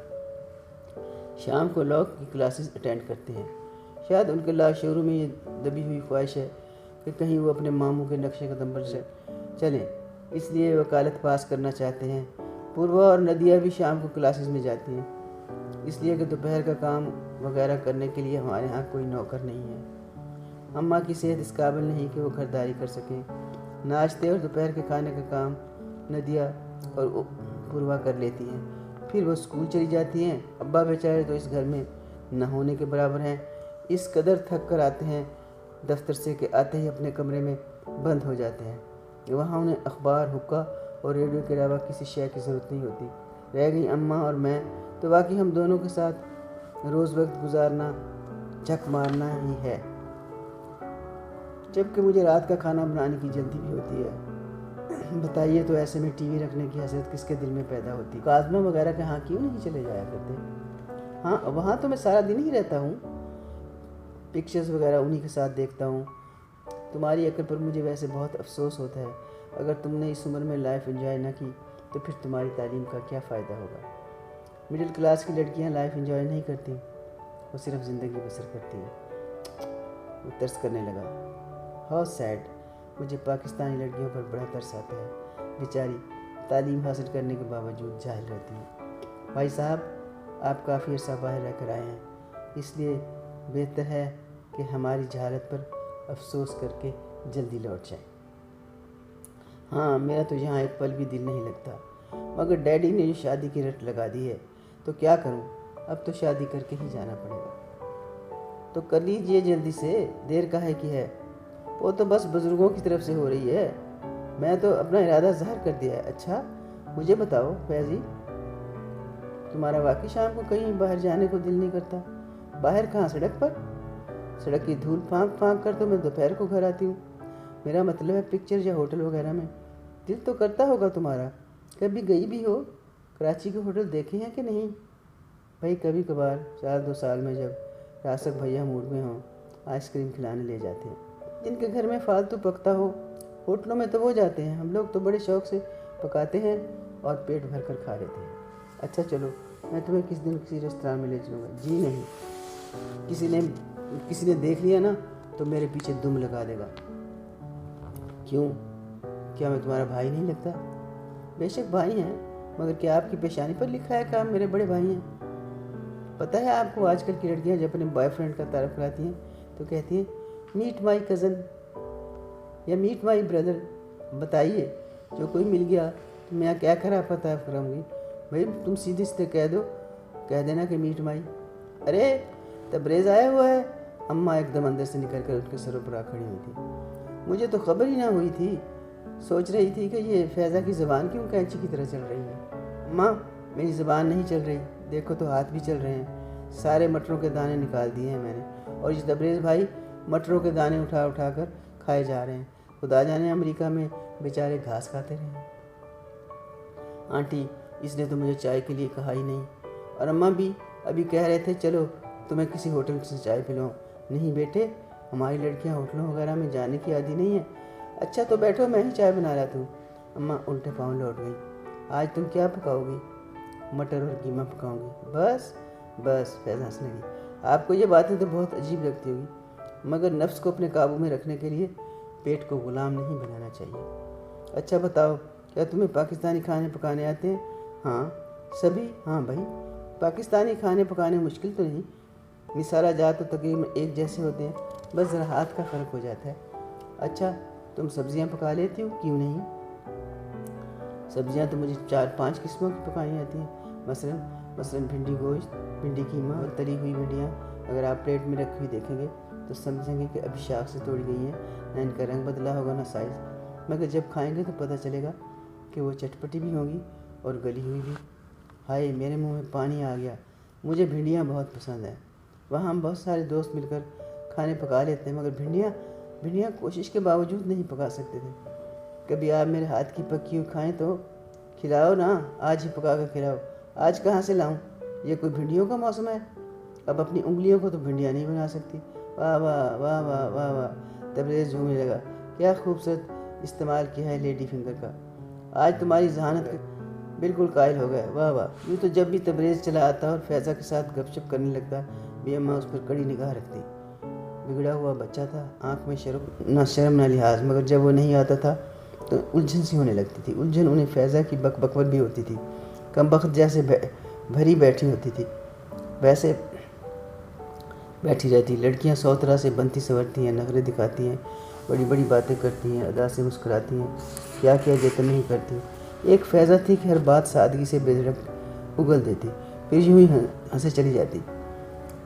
شام کو لاء کی کلاسز اٹینڈ کرتے ہیں۔ شاید ان کے لاشعور میں یہ دبی ہوئی خواہش ہے کہ کہیں وہ اپنے ماموں کے نقش قدم پر چلیں، اس لیے وکالت پاس کرنا چاہتے ہیں۔ پوروا اور ندیہ بھی شام کو کلاسز میں جاتی ہیں، اس لیے کہ دوپہر کا کام وغیرہ کرنے کے لیے ہمارے ہاں کوئی نوکر نہیں ہے۔ اماں کی صحت اس قابل نہیں کہ وہ گھرداری کر سکیں۔ ناشتے اور دوپہر کے کھانے کا کام ندیہ اور پوروا کر لیتی ہیں، پھر وہ اسکول چلی جاتی ہیں۔ ابا بیچارے تو اس گھر میں نہ ہونے کے برابر ہیں، اس قدر تھک کر آتے ہیں دفتر سے کہ آتے ہی اپنے کمرے میں بند ہو جاتے ہیں۔ وہاں انہیں اخبار، حقہ اور ریڈیو کے علاوہ کسی شے کی ضرورت نہیں ہوتی۔ رہ گئی اماں اور میں تو واقعی ہم دونوں کے ساتھ روز وقت گزارنا جھک مارنا ہی ہے، جبکہ مجھے رات کا کھانا بنانے کی جلدی بھی ہوتی ہے۔ بتائیے تو ایسے میں ٹی وی رکھنے کی حسرت کس کے دل میں پیدا ہوتی؟ کاظمہ وغیرہ کے ہاں کیوں نہیں چلے جایا کرتے؟ ہاں، وہاں تو میں سارا دن ہی رہتا ہوں، پکچرز وغیرہ انہی کے ساتھ دیکھتا ہوں۔ تمہاری عقل پر مجھے ویسے بہت افسوس ہوتا ہے، اگر تم نے اس عمر میں لائف انجوائے نہ کی تو پھر تمہاری تعلیم کا کیا فائدہ ہوگا؟ مڈل کلاس کی لڑکیاں لائف انجوائے نہیں کرتی، وہ صرف زندگی بسر کرتی ہیں۔ وہ ترس کرنے لگا۔ ہاؤ سیڈ، مجھے پاکستانی لڑکیوں پر بڑا ترس آتا ہے، بیچاری تعلیم حاصل کرنے کے باوجود جاہل رہتی ہیں۔ بھائی صاحب، آپ کافی عرصہ باہر رہ کر آئے ہیں، اس لیے بہتر ہے کہ ہماری جہالت پر افسوس کر کے جلدی لوٹ جائیں۔ ہاں، میرا تو یہاں ایک پل بھی دل نہیں لگتا، مگر ڈیڈی نے جو شادی کی رٹ لگا دی ہے تو کیا کروں، اب تو شادی کر کے ہی جانا پڑے گا۔ تو کر لیجئے جلدی سے، دیر کاہے کی ہے، وہ تو بس بزرگوں کی طرف سے ہو رہی ہے، میں تو اپنا ارادہ ظاہر کر دیا ہے۔ اچھا مجھے بتاؤ فیضی، تمہارا واقعی شام کو کہیں باہر جانے کو دل نہیں کرتا؟ باہر کہاں، سڑک پر؟ سڑک کی دھول پھانک پھانک کر تو میں دوپہر کو گھر آتی ہوں، میرا مطلب ہے پکچر یا ہوٹل وغیرہ میں۔ دل تو کرتا ہوگا تمہارا، کبھی گئی بھی ہو؟ کراچی کے ہوٹل دیکھے ہیں کہ نہیں؟ بھائی کبھی کبھار 4-2 سال میں جب راسک بھیا موڈ میں ہوں آئس کریم کھلانے لے جاتے ہیں، جن کے گھر میں فالتو پکتا ہو۔ ہوٹلوں میں تو وہ جاتے ہیں، ہم لوگ تو بڑے شوق سے پکاتے ہیں اور پیٹ بھر کر کھا لیتے ہیں۔ اچھا چلو، میں تمہیں کس دن کسی ریستوران میں لے چلوں گا۔ جی نہیں، کسی نے دیکھ لیا نا تو میرے پیچھے دم لگا دے گا۔ کیوں، کیا میں تمہارا بھائی نہیں لگتا؟ بے شک بھائی ہیں، مگر کیا آپ کی پیشانی پر لکھا ہے کہ آپ میرے بڑے بھائی ہیں؟ پتہ ہے آپ کو آج کل کی لڑکیاں جب اپنے بوائے فرینڈ کا تعارف کراتی ہیں تو کہتی ہیں میٹ مائی کزن یا میٹ مائی بردر۔ بتائیے جو کوئی مل گیا تو میں کیا کرا پتہ کراؤں گی؟ بھائی تم سیدھے سیدھے کہہ دینا کہ میٹ مائی۔ ارے تبریز آیا ہوا ہے۔ اماں ایک دم اندر سے نکل کر ان کے سروں پر آ کھڑی ہوئی تھی۔ مجھے تو خبر ہی نہ ہوئی تھی، سوچ رہی تھی کہ یہ فیضہ کی زبان کیوں کینچی کی طرح چل رہی ہے۔ اماں میری زبان نہیں چل رہی، دیکھو تو ہاتھ بھی چل رہے ہیں، سارے مٹروں کے دانے نکال دیے ہیں میں نے، اور یہ تبریز بھائی مٹروں کے دانے اٹھا اٹھا کر کھائے جا رہے ہیں۔ خدا جانے امریکہ میں بیچارے گھاس کھاتے رہے ہیں۔ آنٹی اس نے تو مجھے چائے کے لیے کہا ہی نہیں، اور اماں بھی ابھی کہہ رہے تھے چلو تمہیں کسی ہوٹل سے چائے پلاؤں۔ نہیں بیٹے، ہماری لڑکیاں ہوٹلوں وغیرہ میں جانے کی عادی نہیں ہیں۔ اچھا تو بیٹھو، میں ہی چائے بنا لاتا ہوں۔ اماں الٹے پاؤں لوٹ گئی۔ آج تم کیا پکاؤ گی؟ مٹر اور قیمہ پکاؤں گی۔ بس فیضہ ہنسنے لگی۔ آپ کو یہ باتیں تو بہت عجیب لگتی ہوگی، مگر نفس کو اپنے قابو میں رکھنے کے لیے پیٹ کو غلام نہیں بنانا چاہیے۔ اچھا بتاؤ، کیا تمہیں پاکستانی کھانے پکانے آتے ہیں؟ ہاں سبھی؟ ہاں بھائی، پاکستانی کھانے پکانے مشکل تو نہیں، مسالہ جات تو تقریباً ایک جیسے ہوتے ہیں، بس ذرا ہاتھ کا فرق ہو جاتا ہے۔ اچھا تم سبزیاں پکا لیتی ہو؟ کیوں نہیں، سبزیاں تو مجھے 4-5 قسموں کی پکانی آتی ہیں، مثلاً بھنڈی گوشت، بھنڈی قیمہ اور تلی ہوئی بھنڈیاں اگر آپ پلیٹ میں رکھی ہوئی دیکھیں گے تو سمجھیں گے کہ ابھی شاخ سے توڑی گئی ہیں، نہ ان کا رنگ بدلا ہوگا نہ سائز، مگر جب کھائیں گے تو پتہ چلے گا کہ وہ چٹپٹی بھی ہوں گی اور گلی ہوئی بھی۔ ہائے میرے منہ میں پانی آ گیا، مجھے بھنڈیاں بہت پسند ہیں۔ وہاں ہم بہت سارے دوست مل کر کھانے پکا لیتے ہیں، مگر بھنڈیاں کوشش کے باوجود نہیں پکا سکتے تھے۔ کبھی آپ میرے ہاتھ کی پکی ہوئی کھائیں تو کھلاؤ نا، آج ہی پکا کر کھلاؤ۔ آج کہاں سے لاؤں؟ یہ کوئی بھنڈیوں کا موسم ہے؟ اب اپنی انگلیوں کو تو بھنڈیاں نہیں بنا سکتی۔ واہ واہ واہ واہ واہ واہ، تبریز جھومنے لگا۔ کیا خوبصورت استعمال کیا ہے لیڈی فنگر کا، آج تمہاری ذہانت بالکل قائل ہو گیا۔ واہ واہ، یوں تو جب بھی تبریز چلا آتا اور فیضہ کے ساتھ گپ شپ کرنے لگتا بھی اماں اس پر کڑی نگاہ رکھتی۔ بگڑا ہوا بچہ تھا، آنکھ میں نہ شرم نہ لحاظ، مگر جب وہ نہیں آتا تھا تو الجھن سی ہونے لگتی تھی۔ الجھن انہیں فیضہ کی بک پر بھی ہوتی تھی، کم بخت جیسے بھری بیٹھی ہوتی تھی ویسے بیٹھی رہتی۔ لڑکیاں 100 طرح سے بنتی سنورتی ہیں، نخرے دکھاتی ہیں، بڑی بڑی باتیں کرتی ہیں، ادا سے مسکراتی ہیں، کیا جتن نہیں کرتی۔ ایک فیضہ تھی کہ ہر بات سادگی سے بے دھڑک اگل دیتی، پھر یوں ہی ہنسے چلی جاتی،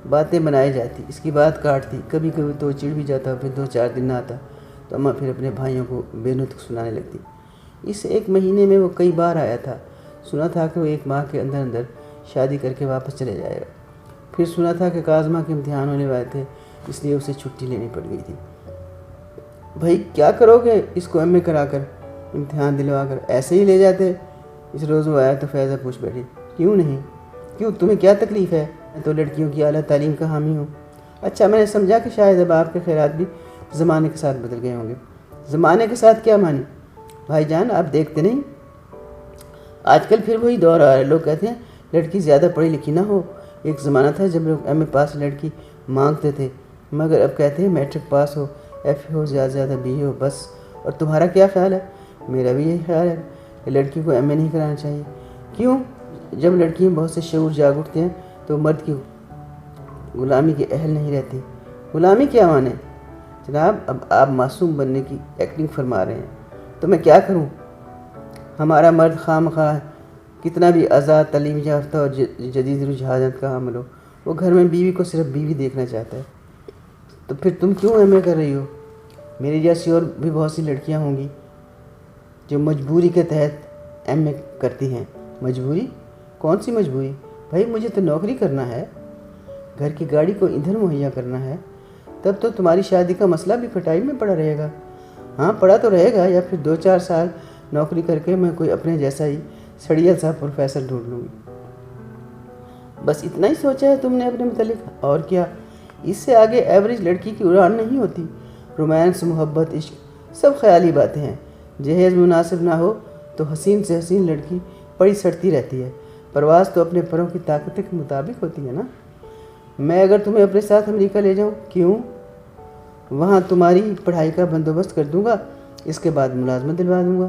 باتیں بنائی جاتی، اس کی بات کاٹتی، کبھی تو چڑ بھی جاتا، پھر 2-4 دن نہ آتا تو اماں پھر اپنے بھائیوں کو بے نطق سنانے لگتی۔ اس 1 مہینے میں وہ کئی بار آیا تھا۔ سنا تھا کہ وہ 1 ماہ کے اندر شادی کر کے واپس چلے جائے گا، پھر سنا تھا کہ کاظمہ کے امتحان ہونے والے تھے، اس لیے اسے چھٹی لینی پڑ گئی تھی۔ بھائی کیا کرو گے اس کو ایم اے کرا کر، امتحان دلوا کر؟ ایسے ہی لے جاتے۔ اس روز وہ آیا تو فیضہ پوچھ بیٹھی، کیوں نہیں؟ کیوں تمہیں کیا تکلیف ہے؟ میں تو لڑکیوں کی اعلیٰ تعلیم کا حامی ہوں۔ اچھا میں نے سمجھا کہ شاید اب آپ کے خیالات بھی زمانے کے ساتھ بدل گئے ہوں گے۔ زمانے کے ساتھ کیا مانی؟ بھائی جان آپ دیکھتے نہیں، آج کل پھر وہی دور آ رہا ہے، لوگ کہتے ہیں لڑکی زیادہ پڑھی لکھی نہ ہو۔ ایک زمانہ تھا جب لوگ ایم اے پاس لڑکی مانگتے تھے، مگر اب کہتے ہیں matric pass who, F A ہو، زیادہ سے زیادہ بی اے ہو بس۔ اور تمہارا کیا خیال ہے؟ میرا بھی یہی خیال ہے کہ لڑکی کو ایم اے نہیں کرانا چاہیے۔ کیوں؟ جب لڑکیاں بہت سے شعور جاگ اٹھتے ہیں تو مرد کی غلامی کے اہل نہیں رہتی۔ غلامی کیا مانے؟ جناب اب آپ معصوم بننے کی ایکٹنگ فرما رہے ہیں، تو میں کیا کروں؟ ہمارا مرد خواہ مخواہ کتنا بھی آزاد، تعلیم یافتہ اور جدید رجحانات کا حامل ہو، وہ گھر میں بیوی کو صرف بیوی دیکھنا چاہتا ہے۔ تو پھر تم کیوں ایم اے کر رہی ہو؟ میری جیسی اور بھی بہت سی لڑکیاں ہوں گی جو مجبوری کے تحت ایم اے کرتی ہیں۔ مجبوری؟ کون سی مجبوری؟ بھائی مجھے تو نوکری کرنا ہے، گھر کی گاڑی کو ایندھن مہیا کرنا ہے، تب تو تمہاری شادی کا مسئلہ بھی کھٹائی میں پڑا رہے گا۔ ہاں پڑا تو رہے گا، یا پھر 2-4 سال نوکری کر کے میں کوئی اپنے جیسا ہی سڑیا سا پروفیسر ڈھونڈ لوں گی۔ بس اتنا ہی سوچا ہے تم نے اپنے متعلق؟ اور کیا، اس سے آگے ایوریج لڑکی کی اڑان نہیں ہوتی۔ رومانس، محبت، عشق سب خیالی باتیں ہیں۔ جہیز مناسب نہ ہو تو حسین سے حسین لڑکی پڑی سڑتی رہتی ہے۔ پرواز تو اپنے پروں کی طاقت کے مطابق ہوتی ہے نا۔ میں اگر تمہیں اپنے ساتھ امریکہ لے جاؤں؟ کیوں؟ وہاں تمہاری پڑھائی کا بندوبست کر دوں گا، اس کے بعد ملازمت دلوا دوں گا،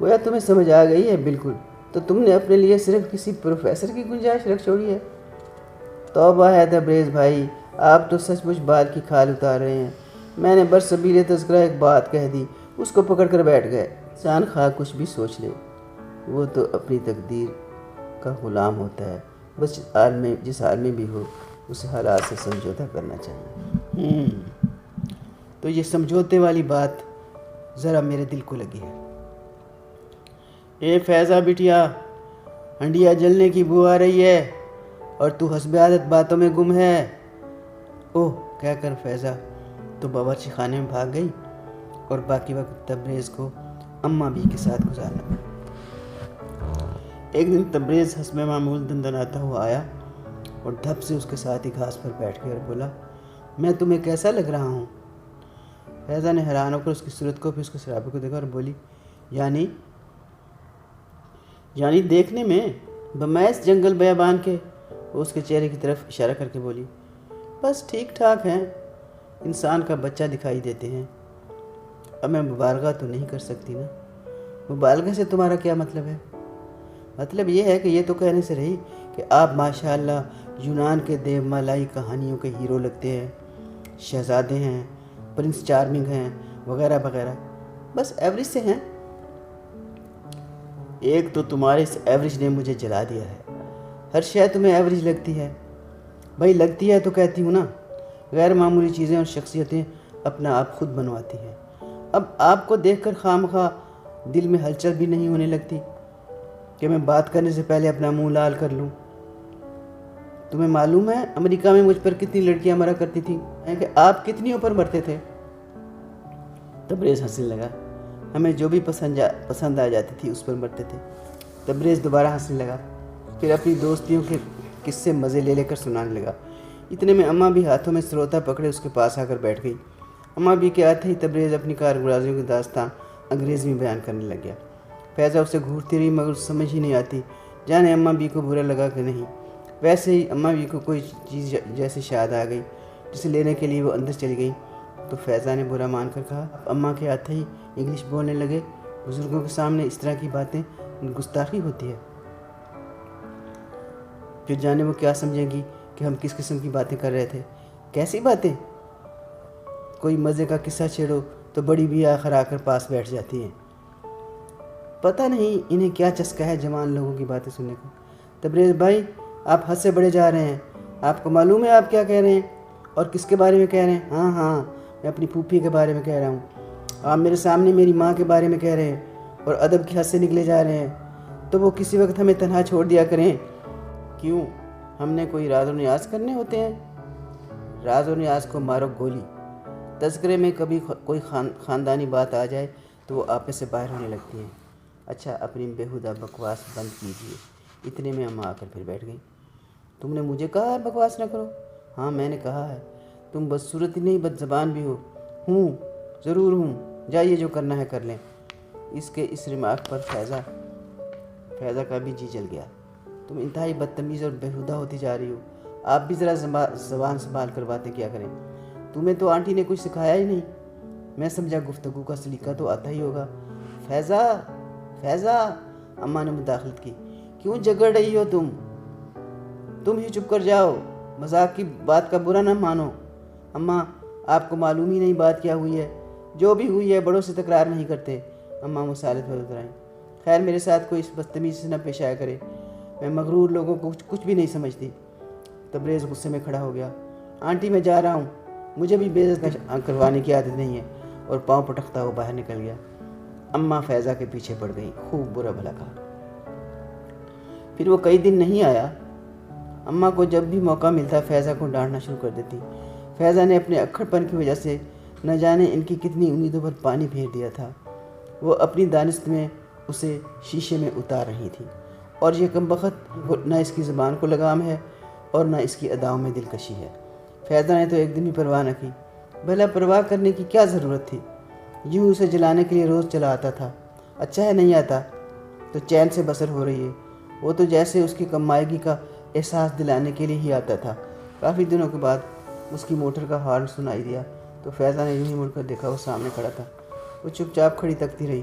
گویا تمہیں سمجھ آ گئی ہے بالکل، تو تم نے اپنے لیے صرف کسی پروفیسر کی گنجائش رکھ چھوڑی ہے۔ توبہ ہے تبریز بھائی، آپ تو سچ مچ بال کی کھال اتار رہے ہیں۔ میں نے برصغیر تذکرہ ایک بات کہہ دی، اس کو پکڑ کر بیٹھ گئے۔ انسان خواہ کچھ بھی سوچ لے، وہ تو اپنی تقدیر کا غلام ہوتا ہے۔ بس جس حال میں بھی ہو اسے حالات سے سمجھوتا کرنا چاہیے۔ تو یہ سمجھوتے والی بات ذرا میرے دل کو لگی ہے۔ اے فیضا بٹیا، ہنڈیا جلنے کی بو آ رہی ہے اور تو حسب عادت باتوں میں گم ہے۔ اوہ کہہ کر فیضا تو باورچی خانے میں بھاگ گئی اور باقی وقت تبریز کو اماں بی کے ساتھ گزارنا۔ ایک دن تبریز حسب معمول دندناتا ہوا آیا اور دھپ سے اس کے ساتھ ہی گھاس پر بیٹھ گیا اور بولا، میں تمہیں کیسا لگ رہا ہوں؟ فیضا نے حیران ہو کر اس کی صورت کو پھر اس کے سراپے کو دیکھا اور بولی، یعنی دیکھنے میں بمحض جنگل بیابان کے؟ وہ اس کے چہرے کی طرف اشارہ کر کے بولی، بس ٹھیک ٹھاک ہیں، انسان کا بچہ دکھائی دیتے ہیں۔ اب میں مبالغہ تو نہیں کر سکتی نا؟ مبالغہ سے تمہارا کیا مطلب ہے؟ مطلب یہ ہے کہ یہ تو کہنے سے رہی کہ آپ ماشاءاللہ یونان کے دیو مالائی کہانیوں کے ہیرو لگتے ہیں، شہزادے ہیں، پرنس چارمنگ ہیں، وغیرہ وغیرہ، بس ایوریج سے ہیں۔ ایک تو تمہارے اس ایوریج نے مجھے جلا دیا ہے۔ ہر شے تمہیں ایوریج لگتی ہے؟ بھائی لگتی ہے تو کہتی ہوں نا، غیر معمولی چیزیں اور شخصیتیں اپنا آپ خود بنواتی ہیں۔ اب آپ کو دیکھ کر خواہ دل میں ہلچل بھی نہیں ہونے لگتی کہ میں بات کرنے سے پہلے اپنا منہ لال کر لوں۔ تمہیں معلوم ہے امریکہ میں مجھ پر کتنی لڑکیاں مرا کرتی تھیں کہ آپ کتنیوں پر مرتے تھے؟ تبریز ہنسنے لگا، ہمیں جو بھی پسند آ جاتی تھی اس پر مرتے تھے۔ تبریز دوبارہ ہنسنے لگا، پھر اپنی دوستیوں کے قصے مزے لے کر سنانے لگا۔ اتنے میں اماں بھی ہاتھوں میں سروتا پکڑے اس کے پاس آ کر بیٹھ گئی۔ اماں بھی کے آتے ہی تبریز اپنی کارگزاریوں کی داستان انگریزی میں بیان کرنے لگ گیا۔ فیضا اسے گھورتی رہی مگر سمجھ ہی نہیں آتی، جانے اماں بی کو برا لگا کہ نہیں۔ ویسے ہی اماں بی کو کوئی چیز جیسے شاد آ گئی، جسے لینے کے لیے وہ اندر چلی گئی تو فیضا نے برا مان کر کہا، اماں کے آتے ہی انگلش بولنے لگے، بزرگوں کے سامنے اس طرح کی باتیں گستاخی ہوتی ہے۔ پھر جانے وہ کیا سمجھیں گی کہ ہم کس قسم کی باتیں کر رہے تھے۔ کیسی باتیں؟ کوئی مزے کا قصہ چھیڑو تو بڑی بھی آخر آ کر پاس بیٹھ جاتی ہیں۔ پتہ نہیں انہیں کیا چسکا ہے جوان لوگوں کی باتیں سننے کو۔ تبریز بھائی آپ حد سے بڑے جا رہے ہیں، آپ کو معلوم ہے آپ کیا کہہ رہے ہیں اور کس کے بارے میں کہہ رہے ہیں؟ ہاں میں اپنی پھوپھی کے بارے میں کہہ رہا ہوں۔ آپ میرے سامنے میری ماں کے بارے میں کہہ رہے ہیں اور ادب کی حد سے نکلے جا رہے ہیں۔ تو وہ کسی وقت ہمیں تنہا چھوڑ دیا کریں۔ کیوں ہم نے کوئی راز و نیاز کرنے ہوتے ہیں؟ راز و نیاز کو مارو گولی۔ تذکرے میں کبھی کوئی خاندانی بات آ جائے تو وہ آپے سے باہر ہونے لگتی ہیں۔ اچھا اپنی بےہودہ بکواس بند کیجیے۔ اتنے میں اماں آ کر پھر بیٹھ گئی۔ تم نے مجھے کہا ہے بکواس نہ کرو؟ ہاں میں نے کہا ہے، تم بدصورت ہی نہیں بد زبان بھی ہو۔ ہوں ضرور ہوں، جائیے جو کرنا ہے کر لیں۔ اس ریمارک پر فیضا کا بھی جی جل گیا۔ تم انتہائی بدتمیز اور بیہودہ ہوتی جا رہی ہو، آپ بھی ذرا زبان سنبھال کر باتیں کیا کریں۔ تمہیں تو آنٹی نے کچھ سکھایا ہی نہیں۔ میں سمجھا گفتگو کا سلیقہ تو آتا ہی ہوگا۔ فیضا اماں نے مداخلت کی، کیوں جگڑ رہی ہو تم ہی چپ کر جاؤ، مذاق کی بات کا برا نہ مانو۔ اماں آپ کو معلوم ہی نہیں بات کیا ہوئی ہے، جو بھی ہوئی ہے بڑوں سے تکرار نہیں کرتے۔ اماں مسالت پر اترائیں، خیر میرے ساتھ کوئی اس بدتمیزی سے نہ پیش آیا کرے، میں مغرور لوگوں کو کچھ بھی نہیں سمجھتی۔ تبریز غصے میں کھڑا ہو گیا، آنٹی میں جا رہا ہوں، مجھے بھی بے عزت کروانے کی عادت نہیں ہے، اور پاؤں پٹکتا ہوا باہر نکل گیا۔ اماں فیضا کے پیچھے پڑ گئی، خوب برا بھلا کہا۔ پھر وہ کئی دن نہیں آیا۔ اماں کو جب بھی موقع ملتا فیضا کو ڈانٹنا شروع کر دیتی۔ فیضا نے اپنے اکھڑ پن کی وجہ سے نہ جانے ان کی کتنی امیدوں پر پانی پھیر دیا تھا۔ وہ اپنی دانست میں اسے شیشے میں اتار رہی تھی، اور یہ کمبخت نہ اس کی زبان کو لگام ہے اور نہ اس کی اداؤں میں دلکشی ہے۔ فیضا نے تو ایک دن بھی پرواہ نہ کی۔ بھلا پرواہ کرنے کی کیا ضرورت تھی؟ یوں اسے جلانے کے لیے روز چلا آتا تھا، اچھا ہے نہیں آتا تو چین سے بسر ہو رہی ہے۔ وہ تو جیسے اس کی کمائیگی کا احساس دلانے کے لیے ہی آتا تھا۔ کافی دنوں کے بعد اس کی موٹر کا ہارن سنائی دیا تو فیضا نے یوں ہی مڑ کر دیکھا، وہ سامنے کھڑا تھا۔ وہ چپ چاپ کھڑی تکتی رہی۔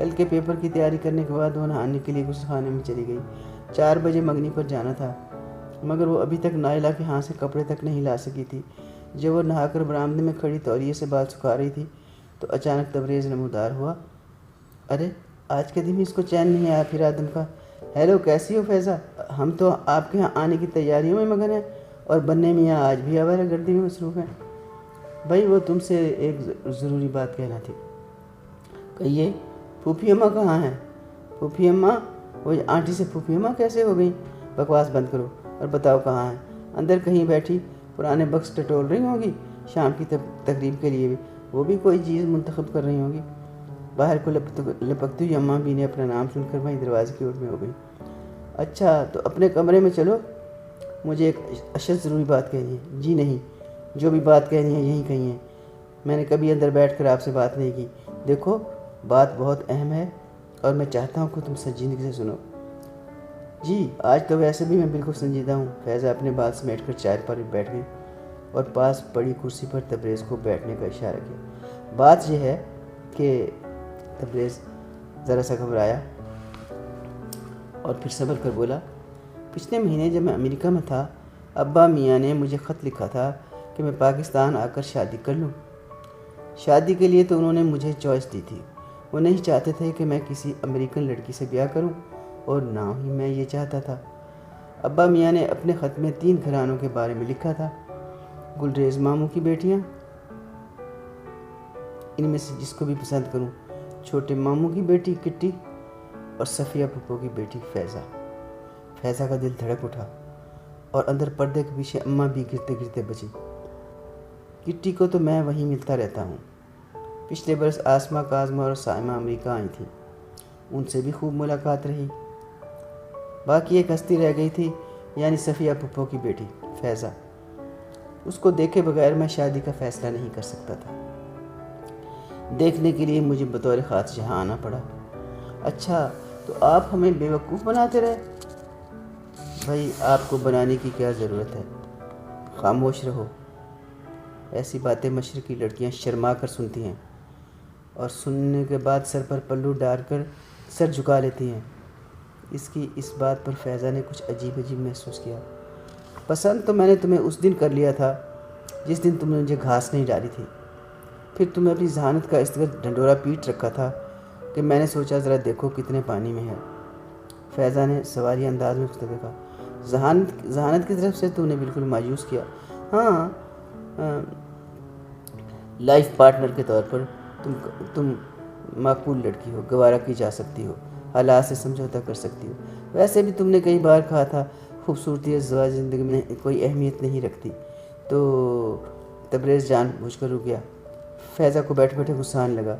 کل کے پیپر کی تیاری کرنے کے بعد وہ نہانے کے لیے غسل خانے میں چلی گئی۔ 4 بجے منگنی پر جانا تھا، مگر وہ ابھی تک نائلہ کے ہاتھ سے کپڑے تک نہیں لا سکی تھی۔ جب وہ نہا کر برآمدے میں کھڑی تولیے سے بال سکھا رہی تھی تو اچانک تبریز نمودار ہوا۔ ارے آج کے دن ہی اس کو چین نہیں آیا پھر آدم کا۔ ہیلو، کیسی ہو فیضا؟ ہم تو آپ کے یہاں آنے کی تیاریوں میں مگن ہیں اور بننے میں یہاں آج بھی آوارہ گردی میں مصروف ہیں۔ بھائی وہ تم سے ایک ضروری بات کہنا تھی۔ کہیے۔ پھوپھی اماں کہاں ہیں؟ پھوپھی اماں؟ وہ آنٹی سے پھوپھی اماں کیسے ہو گئیں؟ بکواس بند کرو اور بتاؤ کہاں ہیں؟ اندر کہیں بیٹھی پرانے بکس ٹٹول رہی ہوں گی، شام کی تقریب کے لیے بھی وہ بھی کوئی چیز منتخب کر رہی ہوں گی۔ باہر کو لپکتی ہوئی اماں بھی نے اپنا نام سن کر وہیں دروازے کی اوٹ میں ہو گئی۔ اچھا تو اپنے کمرے میں چلو، مجھے ایک اشد ضروری بات کہنی ہے۔ جی نہیں، جو بھی بات کہنی ہے یہیں کہیں ہے، میں نے کبھی اندر بیٹھ کر آپ سے بات نہیں کی۔ دیکھو بات بہت اہم ہے اور میں چاہتا ہوں کہ تم سنجیدگی سے سنو۔ جی آج تو ویسے بھی میں بالکل سنجیدہ ہوں۔ فیضہ اپنے بال سمیٹ کر چائر پر بیٹھ گئی اور پاس پڑی کرسی پر تبریز کو بیٹھنے کا اشارہ کیا۔ بات یہ ہے کہ تبریز ذرا سا گھبرایا اور پھر صبر کر بولا، پچھلے مہینے جب میں امریکہ میں تھا، ابا میاں نے مجھے خط لکھا تھا کہ میں پاکستان آ کر شادی کر لوں۔ شادی کے لیے تو انہوں نے مجھے چوائس دی تھی۔ وہ نہیں چاہتے تھے کہ میں کسی امریکن لڑکی سے بیاہ کروں اور نہ ہی میں یہ چاہتا تھا۔ ابا میاں نے اپنے خط میں 3 گھرانوں کے بارے میں لکھا تھا، گلریز ماموں کی بیٹیاں، ان میں سے جس کو بھی پسند کروں، چھوٹے ماموں کی بیٹی کٹی اور صفیہ پھپھو کی بیٹی فیضا۔ فیضا کا دل دھڑک اٹھا اور اندر پردے کے پیچھے اماں بھی گرتے گرتے بچی۔ کٹی کو تو میں وہیں ملتا رہتا ہوں، پچھلے برس آسمہ کاظمہ اور سائمہ امریکہ آئی تھیں، ان سے بھی خوب ملاقات رہی۔ باقی ایک ہستی رہ گئی تھی، یعنی صفیہ پھپھو کی بیٹی فیضا۔ اس کو دیکھے بغیر میں شادی کا فیصلہ نہیں کر سکتا تھا، دیکھنے کے لیے مجھے بطور خاص جہاں آنا پڑا۔ اچھا تو آپ ہمیں بیوقوف بناتے رہے؟ بھائی آپ کو بنانے کی کیا ضرورت ہے، خاموش رہو۔ ایسی باتیں مشرقی لڑکیاں شرما کر سنتی ہیں اور سننے کے بعد سر پر پلو ڈال کر سر جھکا لیتی ہیں۔ اس بات پر فیضا نے کچھ عجیب محسوس کیا۔ پسند تو میں نے تمہیں اس دن کر لیا تھا جس دن تم نے مجھے گھاس نہیں ڈالی تھی، پھر تمہیں اپنی ذہانت کا اس قدر ڈھنڈورا پیٹ رکھا تھا کہ میں نے سوچا ذرا دیکھو کتنے پانی میں ہے۔ فیضا نے سواریہ انداز میں اس کو دیکھا۔ ذہانت کی طرف سے تو نے بالکل مایوس کیا۔ ہاں، لائف پارٹنر کے طور پر تم معقول لڑکی ہو، گوارا کی جا سکتی ہو، حالات سے سمجھوتہ کر سکتی ہو۔ ویسے بھی تم نے کئی بار کہا تھا خوبصورتی ازواج زندگی میں کوئی اہمیت نہیں رکھتی۔ تو تبریز جان بوجھ کر رک گیا۔ فیضا کو بیٹھے بیٹھے غصہ آنے لگا۔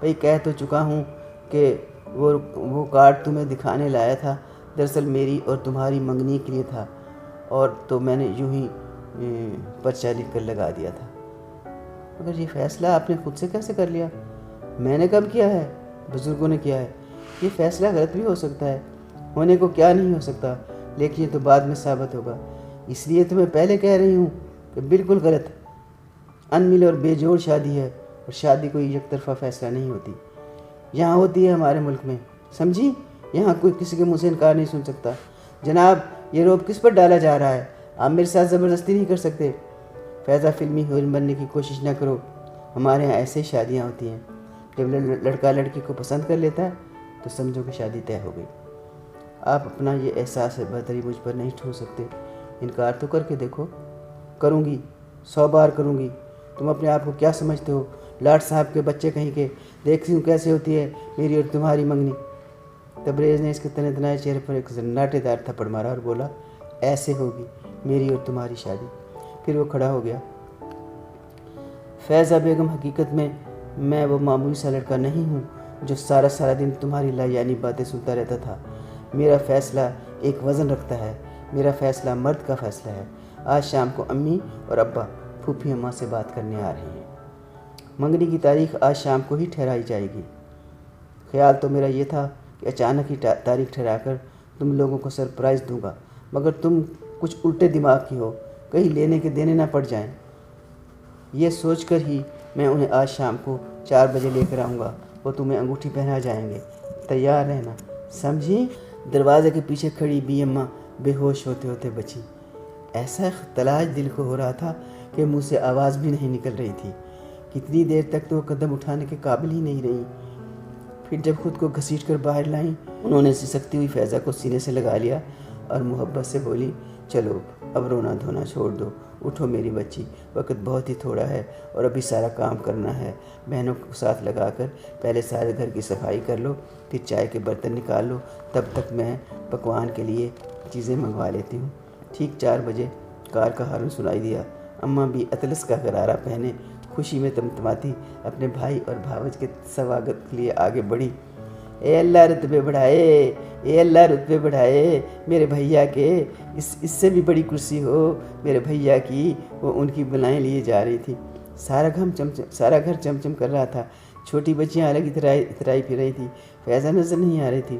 بھائی کہہ تو چکا ہوں کہ وہ کارڈ تمہیں دکھانے لایا تھا دراصل میری اور تمہاری منگنی کے لیے تھا، اور تو میں نے یوں ہی پرچہ لکھ کر لگا دیا تھا۔ مگر یہ فیصلہ آپ نے خود سے کیسے کر لیا؟ میں نے کب کیا ہے؟ بزرگوں نے کیا ہے۔ یہ فیصلہ غلط بھی ہو سکتا ہے، ہونے کو کیا نہیں ہو سکتا، لیکن یہ تو بعد میں ثابت ہوگا۔ اس لیے تو میں پہلے کہہ رہی ہوں کہ بالکل غلط، ان مل اور بے جوڑ شادی ہے، اور شادی کوئی یک طرفہ فیصلہ نہیں ہوتی۔ یہاں ہوتی ہے ہمارے ملک میں، سمجھی؟ یہاں کوئی کسی کے منہ سے انکار نہیں سن سکتا۔ جناب یہ روب کس پر ڈالا جا رہا ہے؟ آپ میرے ساتھ زبردستی نہیں کر سکتے۔ فیضا فلمی ہیروئن بننے کی کوشش نہ کرو، ہمارے ہاں ایسے شادیاں ہوتی ہیں، جب لڑکا لڑکی کو پسند کر لیتا ہے تو سمجھو کہ شادی طے ہو گئی۔ آپ اپنا یہ احساس برتری مجھ پر نہیں ٹھو سکتے، انکار تو کر کے دیکھو۔ کروں گی، 100 بار کروں گی۔ تم اپنے آپ کو کیا سمجھتے ہو؟ لاٹ صاحب کے بچے کہیں کے؟ دیکھتی ہوں کیسے ہوتی ہے میری اور تمہاری منگنی۔ تبریز نے اس کے تنے تنائے چہرے پر ایک زناٹے دار تھپڑ مارا اور بولا، ایسے ہوگی میری اور تمہاری شادی۔ پھر وہ کھڑا ہو گیا۔ فیضا بیگم حقیقت میں وہ معمولی سا لڑکا نہیں ہوں جو سارا دن تمہاری لایعنی باتیں سنتا رہتا تھا۔ میرا فیصلہ ایک وزن رکھتا ہے، میرا فیصلہ مرد کا فیصلہ ہے۔ آج شام کو امی اور ابا پھوپھی اماں سے بات کرنے آ رہے ہیں۔ منگنی کی تاریخ آج شام کو ہی ٹھہرائی جائے گی۔ خیال تو میرا یہ تھا کہ اچانک ہی تاریخ ٹھہرا کر تم لوگوں کو سرپرائز دوں گا، مگر تم کچھ الٹے دماغ کی ہو، کہیں لینے کے دینے نہ پڑ جائیں۔ یہ سوچ کر ہی میں انہیں آج شام کو 4 بجے لے کر آؤں گا۔ وہ تمہیں انگوٹھی پہنا جائیں گے، تیار رہنا، سمجھی؟ دروازے کے پیچھے کھڑی بی اماں بے ہوش ہوتے ہوتے بچی۔ ایسا اختلاج دل کو ہو رہا تھا کہ منہ سے آواز بھی نہیں نکل رہی تھی۔ کتنی دیر تک تو وہ قدم اٹھانے کے قابل ہی نہیں رہی۔ پھر جب خود کو گھسیٹ کر باہر لائیں، انہوں نے سسکتی ہوئی فیضہ کو سینے سے لگا لیا اور محبت سے بولی، چلو اب رونا دھونا چھوڑ دو، اٹھو میری بچی، وقت بہت ہی تھوڑا ہے اور ابھی سارا کام کرنا ہے۔ بہنوں کو ساتھ لگا کر پہلے سارے گھر کی صفائی کر لو، پھر چائے کے برتن نکال لو، تب تک میں پکوان کے لیے چیزیں منگوا لیتی ہوں۔ ٹھیک 4 بجے کار کا ہارن سنائی دیا۔ اماں بھی اطلس کا غرارہ پہنے خوشی میں تمتماتی اپنے بھائی اور بھاوج کے سواگت کے لیے آگے بڑھی۔ اے اللہ رتبے بڑھائے، اے اللہ رتبے بڑھائے میرے بھیا کے، اس سے بھی بڑی کرسی ہو میرے بھیا کی۔ وہ ان کی بلائیں لیے جا رہی تھی۔ سارا گھر چمچم کر رہا تھا۔ چھوٹی بچیاں الگ اترائی پھر رہی تھی۔ فیضہ نظر نہیں آ رہی تھی۔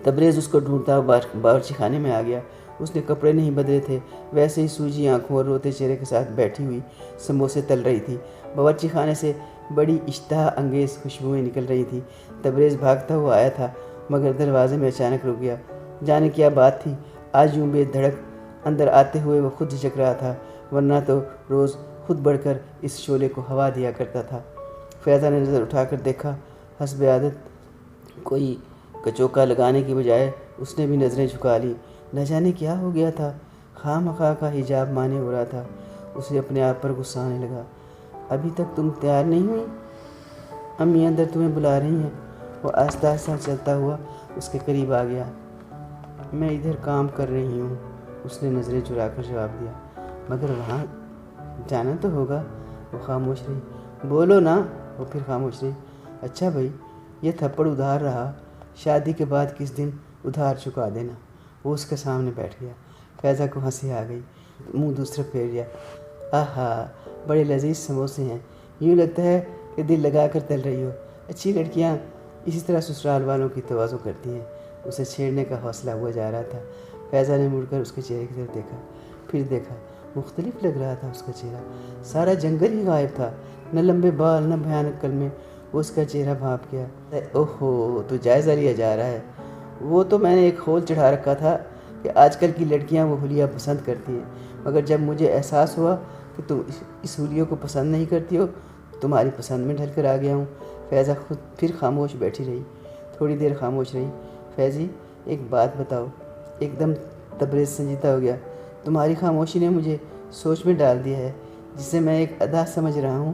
تبریز اس کو ڈھونڈتا ہوا باورچی خانے میں آ گیا۔ اس نے کپڑے نہیں بدلے تھے، ویسے ہی سوجی آنکھوں اور روتے چہرے کے ساتھ بیٹھی ہوئی سموسے تل رہی تھی۔ باورچی خانے سے بڑی اشتہا انگیز خوشبوئیں نکل رہی تھیں۔ تبریز بھاگتا ہوا آیا تھا مگر دروازے میں اچانک رک گیا۔ جانے کیا بات تھی، آج یوں بے دھڑک اندر آتے ہوئے وہ خود جھجک رہا تھا، ورنہ تو روز خود بڑھ کر اس شعلے کو ہوا دیا کرتا تھا۔ فیضہ نے نظر اٹھا کر دیکھا، حسب عادت کوئی کچوکا لگانے کی بجائے اس نے بھی نظریں جھکا لی۔ نہ جانے کیا ہو گیا تھا، خواہ مخواہ کا حجاب مانے ہو رہا تھا۔ اسے اپنے آپ پر غصہ آنے لگا۔ ابھی تک تم تیار نہیں ہوئی؟ امی اندر تمہیں بلا رہی ہیں۔ وہ آہستہ آہستہ چلتا ہوا اس کے قریب آ گیا۔ میں ادھر کام کر رہی ہوں، اس نے نظریں چرا کر جواب دیا۔ مگر وہاں جانا تو ہوگا۔ وہ خاموش رہی۔ بولو نا۔ وہ پھر خاموش رہی۔ اچھا بھائی، یہ تھپڑ ادھار رہا، شادی کے بعد کس دن ادھار چکا دینا۔ وہ اس کے سامنے بیٹھ گیا۔ فیضہ کو ہنسی آ گئی، منہ دوسرا پھیر لیا۔ آہا، بڑے لذیذ سموسے ہیں، یوں لگتا ہے کہ دل لگا کر تل رہی ہو۔ اچھی لڑکیاں اسی طرح سسرال والوں کی تواضع کرتی ہیں۔ اسے چھیڑنے کا حوصلہ ہوا جا رہا تھا۔ فیضہ نے مڑ کر اس کے چہرے کی طرف دیکھا، پھر دیکھا، مختلف لگ رہا تھا اس کا چہرہ۔ سارا جنگل ہی غائب تھا، نہ لمبے بال نہ بھیانک کلمے۔ وہ اس کا چہرہ بھانپ گیا۔ اوہو، تو جائزہ لیا جا رہا ہے۔ وہ تو میں نے ایک خول چڑھا رکھا تھا کہ آج کل کی لڑکیاں وہ حلیہ پسند کرتی ہیں، مگر جب مجھے احساس ہوا کہ تم اس حلیے کو پسند نہیں کرتی ہو، تمہاری پسند میں ڈھل کر آ گیا ہوں۔ فیضہ خود پھر خاموش بیٹھی رہی، تھوڑی دیر خاموش رہی۔ فیضی، ایک بات بتاؤ۔ ایک دم تبریز سنجیدہ ہو گیا۔ تمہاری خاموشی نے مجھے سوچ میں ڈال دیا ہے، جسے میں ایک ادا سمجھ رہا ہوں۔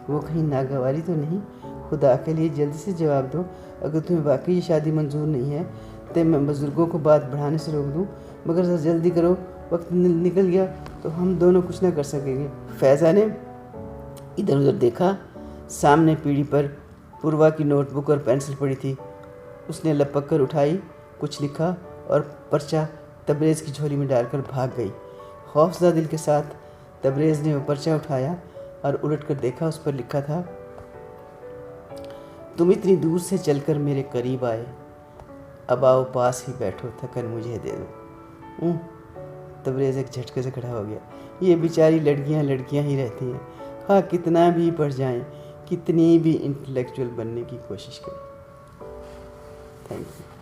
وہ کہیں ناگواری تو نہیں؟ خدا کے لیے جلدی سے جواب دو۔ اگر تمہیں واقعی یہ شادی منظور نہیں ہے تو میں بزرگوں کو بات بڑھانے سے روک دوں، مگر ذرا جلدی کرو، وقت نکل گیا تو ہم دونوں کچھ نہ کر سکیں گے۔ فیضہ نے ادھر ادھر دیکھا۔ سامنے پیڑھی پر پوروا کی نوٹ بک اور پینسل پڑی تھی۔ اس نے لپک کر اٹھائی، کچھ لکھا اور پرچہ تبریز کی جھولی میں ڈال کر بھاگ گئی۔ خوفزدہ دل کے ساتھ تبریز نے وہ پرچہ اٹھایا اور الٹ کر دیکھا۔ اس پر لکھا تھا، تم اتنی دور سے چل کر میرے قریب آئے، اب آؤ پاس ہی بیٹھو، تھکن مجھے دے دو۔ تبریز ایک جھٹکے سے کھڑا ہو گیا۔ یہ بیچاری لڑکیاں لڑکیاں ہی رہتی ہیں، ہاں کتنا بھی پڑھ جائیں، کتنی بھی انٹلیکچوئل بننے کی کوشش کریں۔ Thank you.